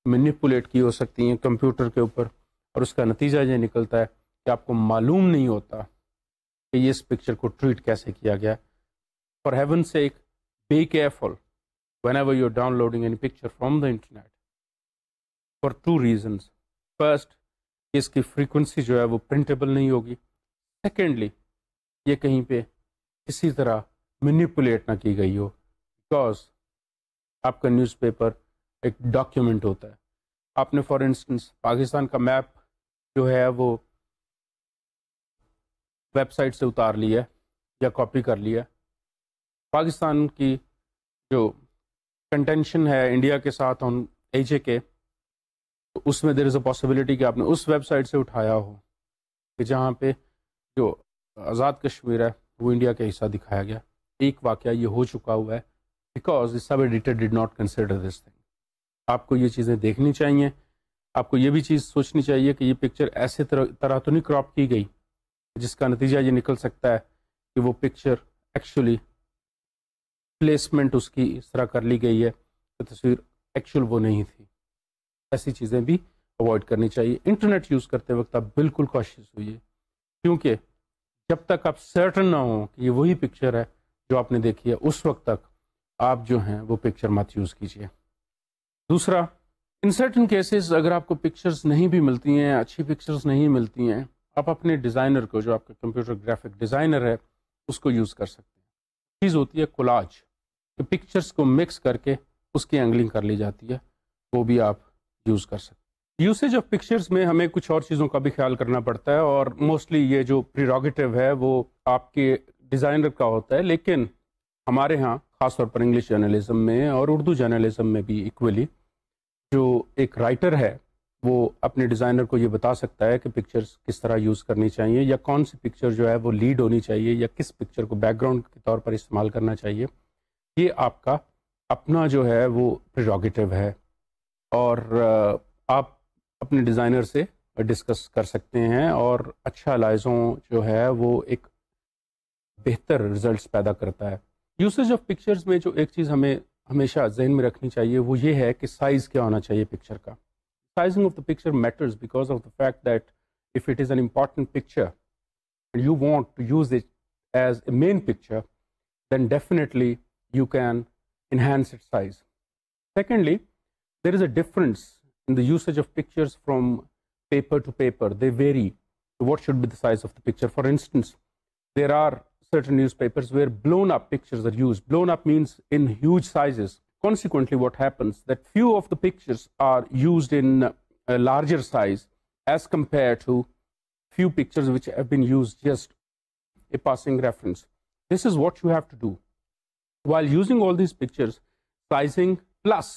مینیپولیٹ کی ہو سکتی ہیں کمپیوٹر کے اوپر، اور اس کا نتیجہ یہ نکلتا ہے کہ آپ کو معلوم نہیں ہوتا کہ یہ اس پکچر کو ٹریٹ کیسے کیا گیا. For heaven's sake, be careful whenever you're downloading any picture from the internet for two reasons. First، اس کی فریکوینسی جو ہے وہ پرنٹیبل نہیں ہوگی. سیکنڈلی، یہ کہیں پہ کسی طرح مینیپولیٹ نہ کی گئی ہو، بیکاز آپ کا نیوز پیپر ایک ڈاکیومنٹ ہوتا ہے. آپ نے فار انسٹنس پاکستان کا میپ جو ہے وہ ویب سائٹ سے اتار لیا ہے یا کاپی کر لیا. پاکستان کی جو کنٹینشن ہے انڈیا کے ساتھ آن ایچ اے کے، تو اس میں دیر از اے پاسبلٹی کہ آپ نے اس ویب سائٹ سے اٹھایا ہو کہ جہاں پہ جو آزاد کشمیر ہے وہ انڈیا کا حصہ دکھایا گیا. ایک واقعہ یہ ہو چکا ہوا ہے because the sub editor did not consider this thing. آپ کو یہ چیزیں دیکھنی چاہیے. آپ کو یہ بھی چیز سوچنی چاہیے کہ یہ پکچر ایسے طرح تو نہیں کراپ کی گئی جس کا نتیجہ یہ نکل سکتا ہے کہ وہ پکچر ایکچولی پلیسمنٹ اس کی اس طرح کر لی گئی ہے کہ تصویر ایکچوئل وہ نہیں تھی. ایسی چیزیں بھی اوائڈ کرنی چاہیے. انٹرنیٹ یوز کرتے وقت آپ بالکل کوشش ہوئیے، کیونکہ جب تک آپ سرٹن نہ ہوں کہ یہ وہی پکچر ہے جو آپ نے دیکھی ہے اس وقت تک آپ جو ہیں وہ پکچر مت یوز کیجیے. دوسرا، ان سرٹن کیسز اگر آپ کو پکچرز نہیں بھی ملتی ہیں، اچھی پکچرز نہیں ملتی ہیں، آپ اپنے ڈیزائنر کو، جو آپ کا کمپیوٹر گرافک ڈیزائنر ہے، اس کو یوز کر سکتے ہیں. چیز ہوتی ہے کولاج، کہ پکچرز کو مکس کر کے اس کی اینگلنگ کر لی جاتی ہے، وہ بھی آپ یوز کر سکتے ہیں. یوسیج آف پکچرز میں ہمیں کچھ اور چیزوں کا بھی خیال کرنا پڑتا ہے، اور موسٹلی یہ جو پریروگیٹو ہے وہ آپ کے ڈیزائنر کا ہوتا ہے، لیکن ہمارے ہاں خاص طور پر انگلش جرنلزم میں اور اردو جرنلزم میں بھی ایکولی، جو ایک رائٹر ہے وہ اپنے ڈیزائنر کو یہ بتا سکتا ہے کہ پکچرز کس طرح یوز کرنی چاہیے، یا کون سی پکچر جو ہے وہ لیڈ ہونی چاہیے، یا کس پکچر کو بیک گراؤنڈ کے طور پر استعمال کرنا چاہیے. یہ آپ کا اپنا جو ہے وہ پریروگیٹو ہے، اور آپ اپنے ڈیزائنر سے ڈسکس کر سکتے ہیں، اور اچھا لائزوں جو ہے وہ ایک بہتر رزلٹس پیدا کرتا ہے. یوسیج آف پکچرز میں جو ایک چیز ہمیں ہمیشہ ذہن میں رکھنی چاہیے وہ یہ ہے کہ سائز کیا ہونا چاہیے پکچر کا. Sizing of the picture matters because of the fact that if it is an important picture and you want to use it as a main picture, then definitely you can enhance its size. Secondly, there is a difference in the usage of pictures from paper to paper. They vary to what should be the size of the picture. For instance, there are certain newspapers where blown up pictures are used. Blown up means in huge sizes. Consequently, what happens that few of the pictures are used in a larger size as compared to few pictures which have been used just a passing reference. This is what you have to do. While using all these pictures, sizing plus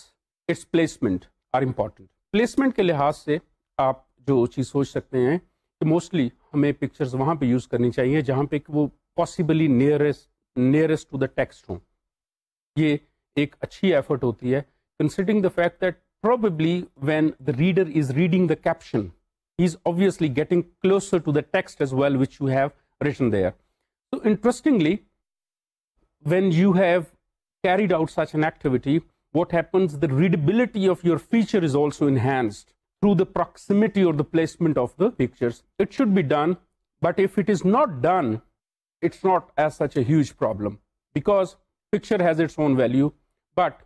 its placement are important. Placement کے لحاظ سے آپ جو چیز سوچ سکتے ہیں کہ موسٹلی ہمیں پکچرز وہاں پہ یوز کرنی چاہیے جہاں پہ وہ possibly nearest to the text ہوں. یہ ایک اچھی ایفرٹ ہوتی ہے considering the fact that probably when the reader is reading the caption, he is obviously getting closer to the text as well, which you have written there. So interestingly, when you have carried out such an activity, what happens, the readability of your feature is also enhanced through the proximity or the placement of the pictures. It should be done, but if it is not done, it's not as such a huge problem, because picture has its own value, but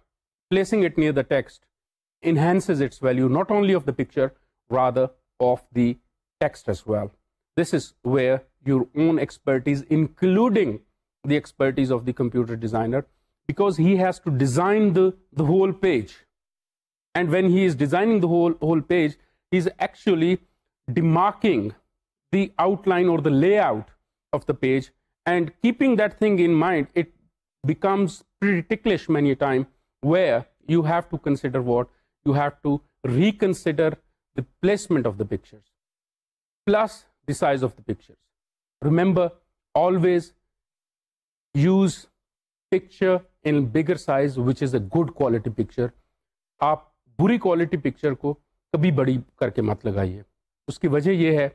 placing it near the text enhances its value, not only of the picture, rather of the text as well. This is where your own expertise, including the expertise of the computer designer, because he has to design the whole page. And when he is designing the whole page, he is actually demarking the outline or the layout of the page, and keeping that thing in mind, it becomes pretty ticklish many a time, where you have to consider what? You have to reconsider the placement of the pictures, plus the size of the pictures. Remember, always use picture in bigger size, which is a good quality picture. آپ بری quality picture کو کبھی بڑی کر کے مت لگائیے. اس کی وجہ یہ ہے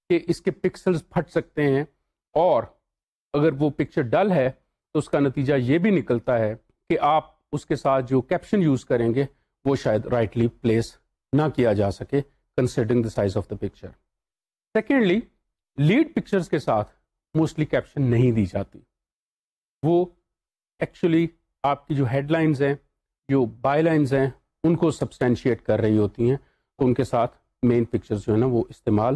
کہ اس کے پکسلز پھٹ سکتے ہیں، اور اگر وہ پکچر ڈل ہے تو اس کا نتیجہ یہ بھی نکلتا ہے کہ آپ اس کے ساتھ جو کیپشن یوز کریں گے وہ شاید رائٹلی پلیس نہ کیا جا سکے considering the size of the picture. Secondly, lead pictures کے ساتھ موسٹلی کیپشن نہیں دی جاتی. وہ ایکچولی آپ کی جو ہیڈ لائنز ہیں، جو بائی لائنز ہیں، ان کو سبسٹینشیٹ کر رہی ہوتی ہیں، تو ان کے ساتھ مین پکچرز جو ہے نا وہ استعمال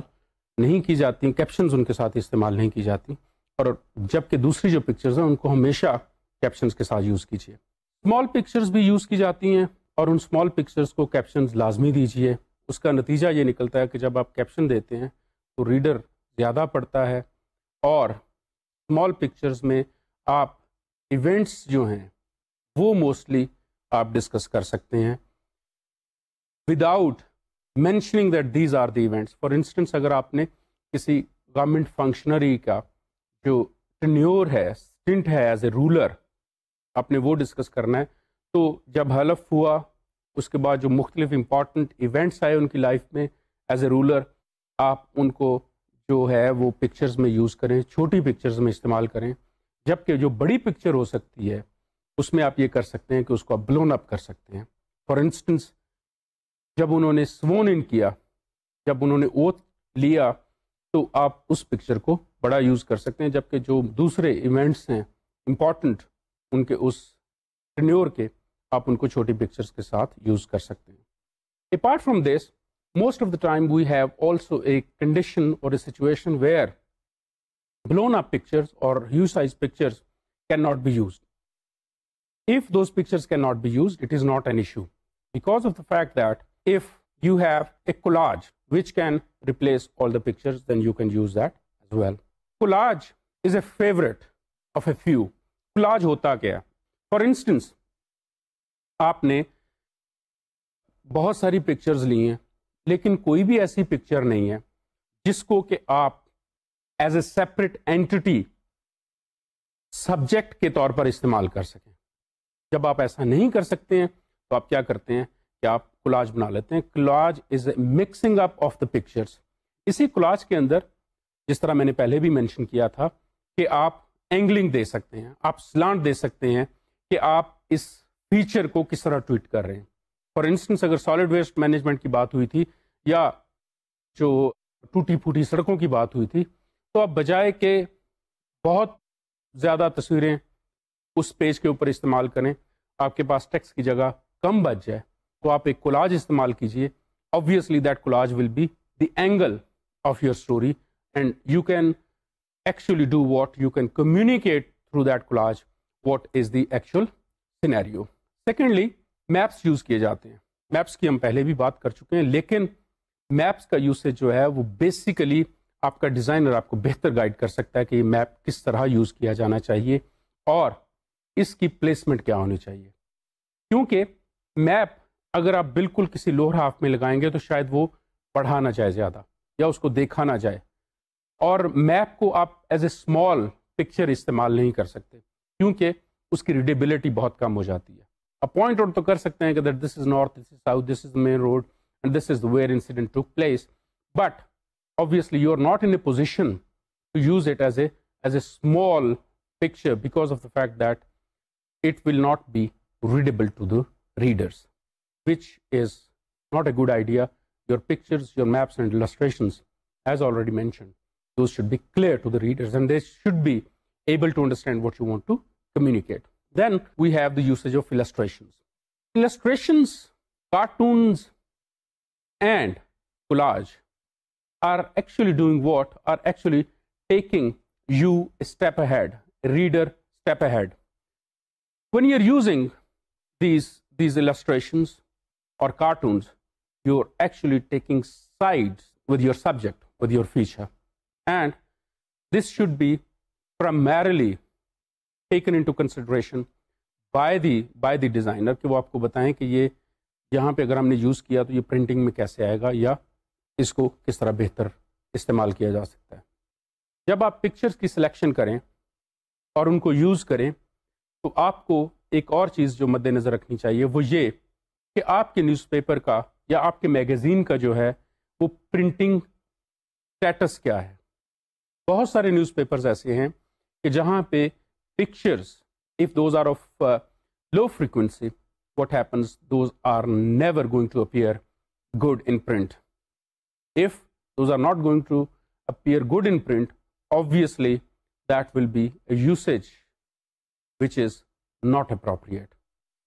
نہیں کی جاتی، کیپشنز ان کے ساتھ استعمال نہیں کی جاتی. اور جبکہ دوسری جو پکچرز ہیں ان کو ہمیشہ کیپشنز کے ساتھ یوز کیجیے. اسمال پکچرز بھی یوز کی جاتی ہیں، اور ان اسمال پکچرز کو کیپشنز لازمی دیجیے. اس کا نتیجہ یہ نکلتا ہے کہ جب آپ کیپشن دیتے ہیں تو ریڈر زیادہ پڑھتا ہے، اور اسمال پکچرز میں آپ ایونٹس جو ہیں وہ موسٹلی آپ ڈسکس کر سکتے ہیں without mentioning that these are the events. For instance, اگر آپ نے کسی گورنمنٹ فنکشنری کا جو ٹینیور ہے، اسٹنٹ ہے ایز اے رولر، آپ نے وہ ڈسکس کرنا ہے، تو جب حلف ہوا اس کے بعد جو مختلف امپورٹنٹ ایونٹس آئے ان کی لائف میں ایز اے رولر، آپ ان کو جو ہے وہ پکچرز میں یوز کریں، چھوٹی پکچرز میں استعمال کریں. جبکہ جو بڑی پکچر ہو سکتی ہے اس میں آپ یہ کر سکتے ہیں کہ اس کو آپ بلون اپ کر سکتے ہیں. فار انسٹنس، جب انہوں نے سوون ان کیا، جب انہوں نے اوتھ لیا، تو آپ اس پکچر کو بڑا یوز کر سکتے ہیں، جبکہ جو دوسرے ایونٹس ہیں امپورٹنٹ ان کے اس ٹینیور کے، آپ ان کو چھوٹی پکچرز کے ساتھ یوز کر سکتے ہیں. Apart from this, most of the time we have also a condition or a situation where blown up pictures or huge size pictures cannot be used. If those pictures cannot be used, it is not an issue, because of the fact that if you have a collage which can replace all the pictures, then you can use that as well. Collage is a favorite of a few. Collage ہوتا کیا؟ For instance، آپ نے بہت ساری pictures لی ہیں، لیکن کوئی بھی ایسی پکچر نہیں ہے جس کو کہ آپ as a separate entity subject کے طور پر استعمال کر سکیں. جب آپ ایسا نہیں کر سکتے ہیں تو آپ کیا کرتے ہیں کہ آپ کولاج بنا لیتے ہیں. کولاج از اے mixing up of the pictures. اسی کولاج کے اندر، جس طرح میں نے پہلے بھی مینشن کیا تھا، کہ آپ اینگلنگ دے سکتے ہیں، آپ سلانٹ دے سکتے ہیں کہ آپ اس فیچر کو کس طرح ٹویٹ کر رہے ہیں. فار انسٹنس، اگر سالڈ ویسٹ مینجمنٹ کی بات ہوئی تھی یا جو ٹوٹی پھوٹی سڑکوں کی بات ہوئی تھی، تو آپ بجائے کہ بہت زیادہ تصویریں اس پیج کے اوپر استعمال کریں، آپ کے پاس ٹیکسٹ کی جگہ کم بچ جائے، تو آپ ایک کولاج استعمال کیجئے. obviously that collage will be the angle of your story, and you can actually do what you can communicate through that collage what is the actual scenario. Secondly, maps use کیے جاتے ہیں. maps کی ہم پہلے بھی بات کر چکے ہیں، لیکن میپس کا یوسیج جو ہے وہ بیسیکلی آپ کا ڈیزائنر آپ کو بہتر گائیڈ کر سکتا ہے کہ یہ میپ کس طرح یوز کیا جانا چاہیے اور اس کی پلیسمنٹ کیا ہونی چاہیے. کیونکہ میپ اگر آپ بالکل کسی لوور ہاف میں لگائیں گے تو شاید وہ پڑھا نہ جائے زیادہ یا اس کو دیکھا نہ جائے, اور میپ کو آپ ایز اے اسمال پکچر استعمال نہیں کر سکتے کیونکہ اس کی ریڈیبلٹی بہت کم ہو جاتی ہے. آپ پوائنٹ آؤٹ تو کر سکتے ہیں کہ this is north, this is south, this is the main road and this is where incident took place, but obviously you are not in a position to use it as a small picture because of the fact that it will not be readable to the readers, which is not a good idea. Your pictures, your maps and illustrations, as already mentioned, those should be clear to the readers and they should be able to understand what you want to communicate. Then we have the usage of illustrations. Illustrations, cartoons and collage are actually doing what? Are actually taking you a step ahead, a reader step ahead. When you're using these illustrations or cartoons, you're actually taking sides with your subject, with your feature. And this should be primarily taken into consideration by the designer کہ وہ آپ کو بتائیں کہ یہ یہاں پہ اگر ہم نے یوز کیا تو یہ پرنٹنگ میں کیسے آئے گا یا اس کو کس طرح بہتر استعمال کیا جا سکتا ہے. جب آپ پکچرز کی سلیکشن کریں اور ان کو یوز کریں تو آپ کو ایک اور چیز جو مد نظر رکھنی چاہیے وہ یہ کہ آپ کے نیوز پیپر کا یا آپ کے میگزین کا جو ہے وہ پرنٹنگ اسٹیٹس کیا ہے. بہت سارے نیوز پیپرز ایسے ہیں کہ جہاں پہ pictures if those are of low frequency, what happens, those are never going to appear good in print. If those are not going to appear good in print, obviously that will be a usage which is not appropriate.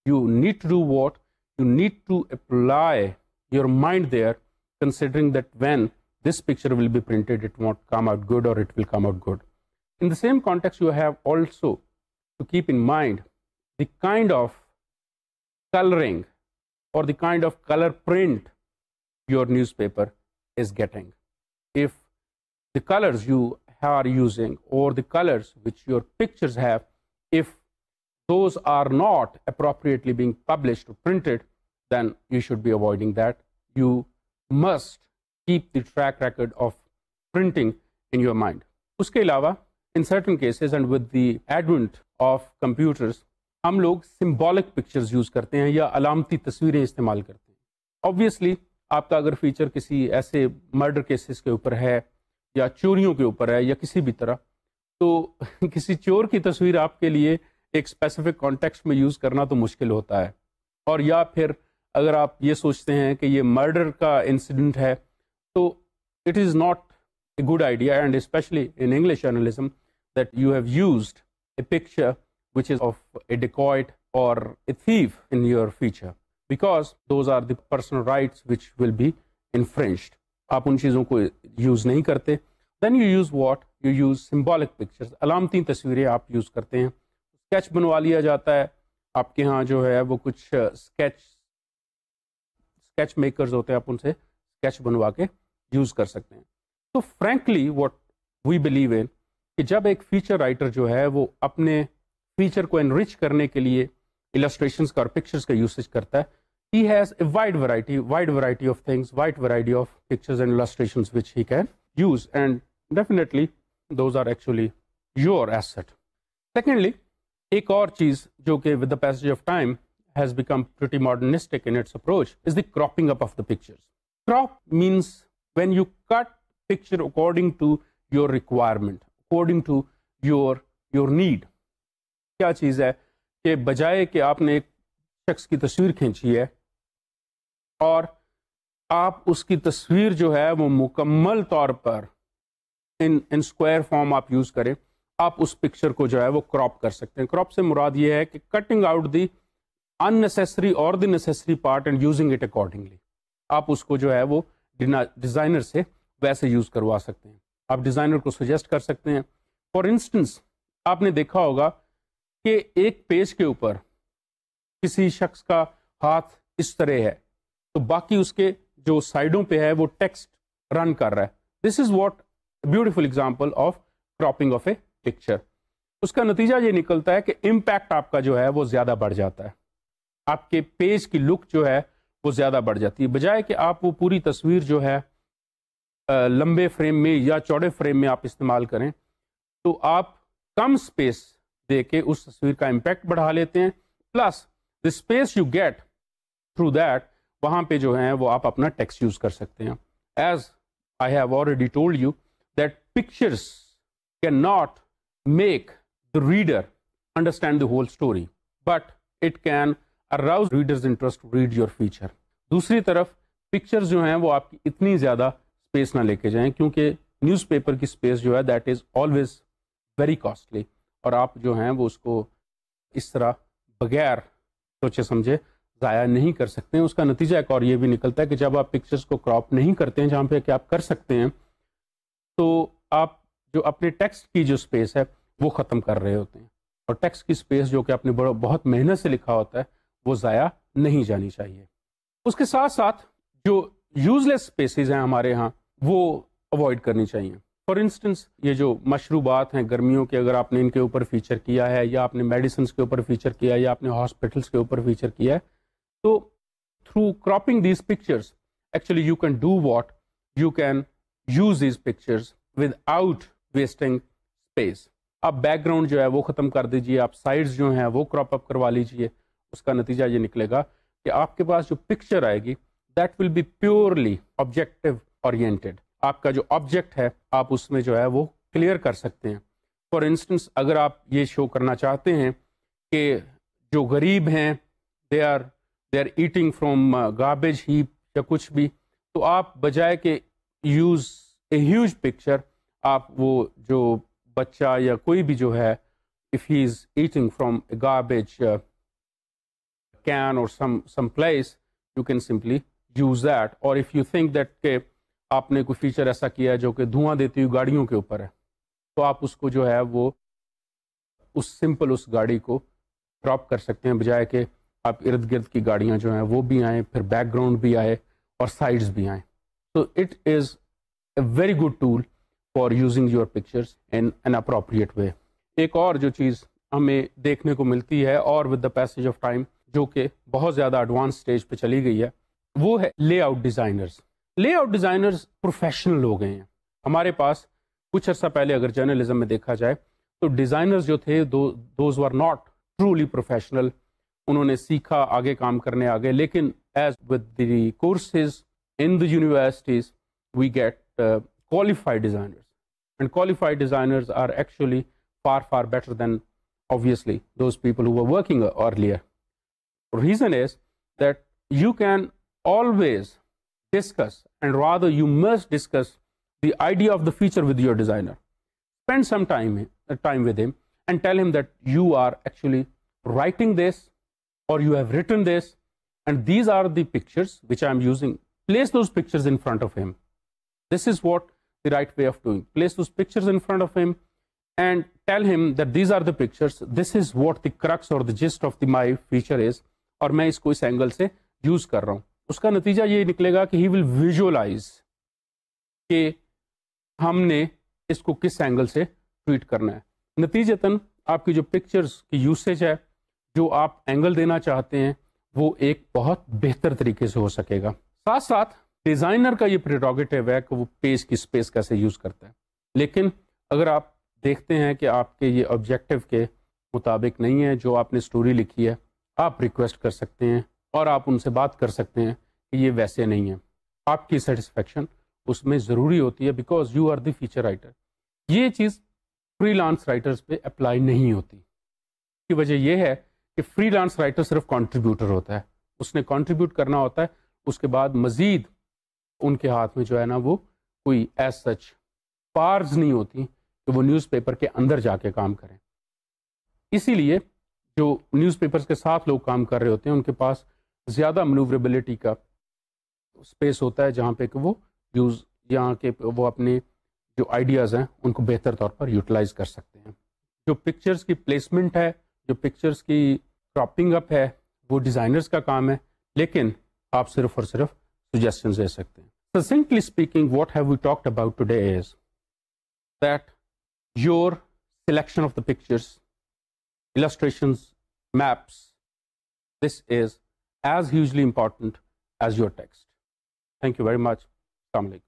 You need to do what? You need to apply your mind there, considering that when this picture will be printed, it won't come out good or it will come out good. In the same context, you have also to keep in mind the kind of coloring or the kind of color print your newspaper is getting. If the colors you are using or the colors which your pictures have, if those are not appropriately being published or printed, then you should be avoiding that. You must keep the track record of printing in your mind. اس کے علاوہ in certain cases and with the advent of computers, ہم لوگ symbolic pictures use کرتے ہیں یا علامتی تصویریں استعمال کرتے ہیں. Obviously آپ کا اگر فیچر کسی ایسے مرڈر کیسز کے اوپر ہے یا چوریوں کے اوپر ہے یا کسی بھی طرح, تو کسی چور کی تصویر آپ کے لیے ایک اسپیسیفک کانٹیکسٹ میں یوز کرنا تو مشکل ہوتا ہے. اور یا پھر اگر آپ یہ سوچتے ہیں کہ یہ مرڈر کا انسیڈنٹ ہے تو it is not a good idea, and especially in English journalism that you have used a picture which is of a dacoit or a thief in your feature, because those are the personal rights which will be infringed. آپ ان چیزوں کو use نہیں کرتے. Then you use what? You use symbolic pictures. علامتی تصویریں آپ use کرتے ہیں. اسکیچ بنوا لیا جاتا ہے آپ کے ہاں جو ہے وہ کچھ اسکیچ میکرز ہوتے ہیں, آپ ان سے اسکیچ بنوا کے یوز کر سکتے ہیں. تو frankly what we believe in کہ جب ایک فیچر رائٹر جو ہے وہ اپنے فیچر کو انرچ کرنے کے لیے السٹریشنز کا اور پکچرز کا یوسیج کرتا ہے, he has a wide variety of things, wide variety of pictures and illustrations which he can use, and definitely those are actually your asset. Secondly, ایک اور چیز جو کہ with the passage of time has become pretty modernistic in its approach is the cropping up of the pictures. Crop means when you cut picture according to your requirement, according to your need. کیا چیز ہے کہ بجائے کہ آپ نے ایک شخص کی تصویر کھینچی ہے اور آپ اس کی تصویر جو ہے وہ مکمل طور پر ان اسکوائر فارم آپ یوز کریں, آپ اس پکچر کو جو ہے وہ کراپ کر سکتے ہیں. کراپ سے مراد یہ ہے کہ cutting out the unnecessary or the necessary part and using it accordingly. آپ اس کو جو ہے وہ ڈیزائنر سے ویسے یوز کروا سکتے ہیں. آپ ڈیزائنر کو سجیسٹ کر سکتے ہیں. فار انسٹنس آپ نے دیکھا ہوگا کہ ایک پیج کے اوپر کسی شخص کا ہاتھ اس طرح ہے تو باقی اس کے جو سائڈوں پہ ہے وہ ٹیکسٹ رن کر رہا ہے. This is what beautiful example of cropping of a picture. اس کا نتیجہ یہ نکلتا ہے کہ امپیکٹ آپ کا جو ہے وہ زیادہ بڑھ جاتا ہے, آپ کے پیج کی لک جو ہے وہ زیادہ بڑھ جاتی ہے. بجائے کہ آپ وہ پوری تصویر جو ہے لمبے فریم میں یا چوڑے فریم میں آپ استعمال کریں, تو آپ کم اسپیس دے کے اس تصویر کا امپیکٹ بڑھا لیتے ہیں, plus the space you get through that, وہاں پہ جو ہے وہ آپ اپنا ٹیکسٹ یوز کر سکتے ہیں. As I have already told you that pictures can not make the reader understand the whole story, but it can arouse readers interest to read your feature. دوسری طرف پکچرز جو ہیں وہ آپ کی اتنی زیادہ اسپیس نہ لے کے جائیں, کیونکہ نیوز پیپر کی اسپیس جو ہے that is always very costly, اور آپ جو ہیں وہ اس کو اس طرح بغیر سوچے سمجھے ضائع نہیں کر سکتے ہیں. اس کا نتیجہ ایک اور یہ بھی نکلتا ہے کہ جب آپ پکچرز کو کراپ نہیں کرتے ہیں جہاں پہ کہ آپ کر سکتے ہیں, تو آپ جو اپنے ٹیکسٹ کی جو اسپیس ہے وہ ختم کر رہے ہوتے ہیں, اور ٹیکسٹ کی اسپیس جو کہ آپ نے بہت محنت سے لکھا ہوتا ہے وہ ضائع نہیں جانی چاہیے. اس کے ساتھ ساتھ جو یوز لیس اسپیسیز ہیں ہمارے ہاں وہ اوائڈ کرنی چاہیے. فار انسٹنس یہ جو مشروبات ہیں گرمیوں کے, اگر آپ نے ان کے اوپر فیچر کیا ہے, یا آپ نے میڈیسنس کے اوپر فیچر کیا ہے, یا آپ نے ہاسپٹلس کے اوپر فیچر کیا ہے, تو through cropping these pictures actually you can do what, you can use these pictures with out wasting space. آپ بیک گراؤنڈ جو ہے وہ ختم کر دیجئے, آپ سائڈز جو ہیں وہ کراپ اپ کروا لیجئے. اس کا نتیجہ یہ نکلے گا کہ آپ کے پاس جو پکچر آئے گی that will be purely objective oriented. آپ کا جو آبجیکٹ ہے آپ اس میں جو ہے وہ کلیئر کر سکتے ہیں. فار انسٹنس اگر آپ یہ شو کرنا چاہتے ہیں کہ جو غریب ہیں they are eating from garbage heap یا کچھ بھی, تو آپ بجائے کہ یوز اے ہیوج پکچر, آپ وہ جو بچہ یا کوئی بھی جو ہے if he is eating from a garbage can or some place, you can simply use that. or if you think that کہ آپ نے کوئی فیچر ایسا کیا ہے جو کہ دھواں دیتی ہوئی گاڑیوں کے اوپر ہے, تو آپ اس کو جو ہے وہ اس گاڑی کو کراپ کر سکتے ہیں, بجائے کہ آپ ارد گرد کی گاڑیاں جو ہیں وہ بھی آئیں, پھر بیک گراؤنڈ بھی آئے اور سائڈز بھی آئیں. So it is a very good tool for using your pictures in an appropriate way. ایک اور جو چیز ہمیں دیکھنے کو ملتی ہے, اور with the passage of time جو کہ بہت زیادہ ایڈوانس سٹیج پہ چلی گئی ہے, وہ ہے layout designers. Layout designers professional ہو گئے ہیں. ہمارے پاس کچھ عرصہ پہلے اگر جرنلزم میں دیکھا جائے تو ڈیزائنرز جو تھے those were not truly professional. انہوں نے سیکھا, آگے کام کرنے آگے, لیکن as with the courses in the universities we get qualified designers, and qualified designers are actually far better than obviously those people who were working earlier. The reason is that you can always discuss, and rather you must discuss the idea of the feature with your designer. Spend some time with him and tell him that you are actually writing this, or you have written this, and these are the pictures which I am using. Place those pictures in front of him. This is what the right way of doing. Place those pictures in front of him and tell him that these are the pictures, this is what the crux or the gist of my feature is, اور میں اس کو اس angle سے use کر رہا ہوں. اس کا نتیجہ یہ نکلے گا کہ he will visualize کہ ہم نے اس کو کس اینگل سے ٹریٹ کرنا ہے. نتیجتاً آپ کی جو پکچرز کی یوسیج ہے, جو آپ اینگل دینا چاہتے ہیں, وہ ایک بہت بہتر طریقے سے ہو سکے گا. ساتھ ساتھ ڈیزائنر کا یہ پریروگیٹو ہے کہ وہ پیج کی اسپیس کیسے یوز کرتا ہے. لیکن اگر آپ دیکھتے ہیں کہ آپ کے یہ آبجیکٹو کے مطابق نہیں ہے جو آپ نے اسٹوری لکھی ہے, آپ ریکویسٹ کر سکتے ہیں اور آپ ان سے بات کر سکتے ہیں کہ یہ ویسے نہیں ہے. آپ کی سیٹسفیکشن اس میں ضروری ہوتی ہے, because you are the feature writer. یہ چیز فری لانس رائٹرز پہ اپلائی نہیں ہوتی. کی وجہ یہ ہے کہ فری لانس رائٹر صرف کنٹریبیوٹر ہوتا ہے, اس نے کنٹریبیوٹ کرنا ہوتا ہے, اس کے بعد مزید ان کے ہاتھ میں جو ہے نا وہ کوئی ایز سچ پارز نہیں ہوتی کہ وہ نیوز پیپر کے اندر جا کے کام کریں. اسی لیے جو نیوز پیپرز کے ساتھ لوگ کام کر رہے ہوتے ہیں ان کے پاس زیادہ منووربلٹی کا اسپیس ہوتا ہے, جہاں پہ کہ وہ یہاں کے وہ اپنے جو آئیڈیاز ہیں ان کو بہتر طور پر یوٹیلائز کر سکتے ہیں. جو پکچرز کی پلیسمنٹ ہے, جو پکچرز کی کراپنگ اپ ہے, وہ ڈیزائنرز کا کام ہے, لیکن آپ صرف اور صرف suggestions دے سکتے ہیں. Succinctly speaking, what have we talked about today is that your selection of the pictures, illustrations, maps, this is as hugely important as your text. Thank you very much. Assalamu alaikum.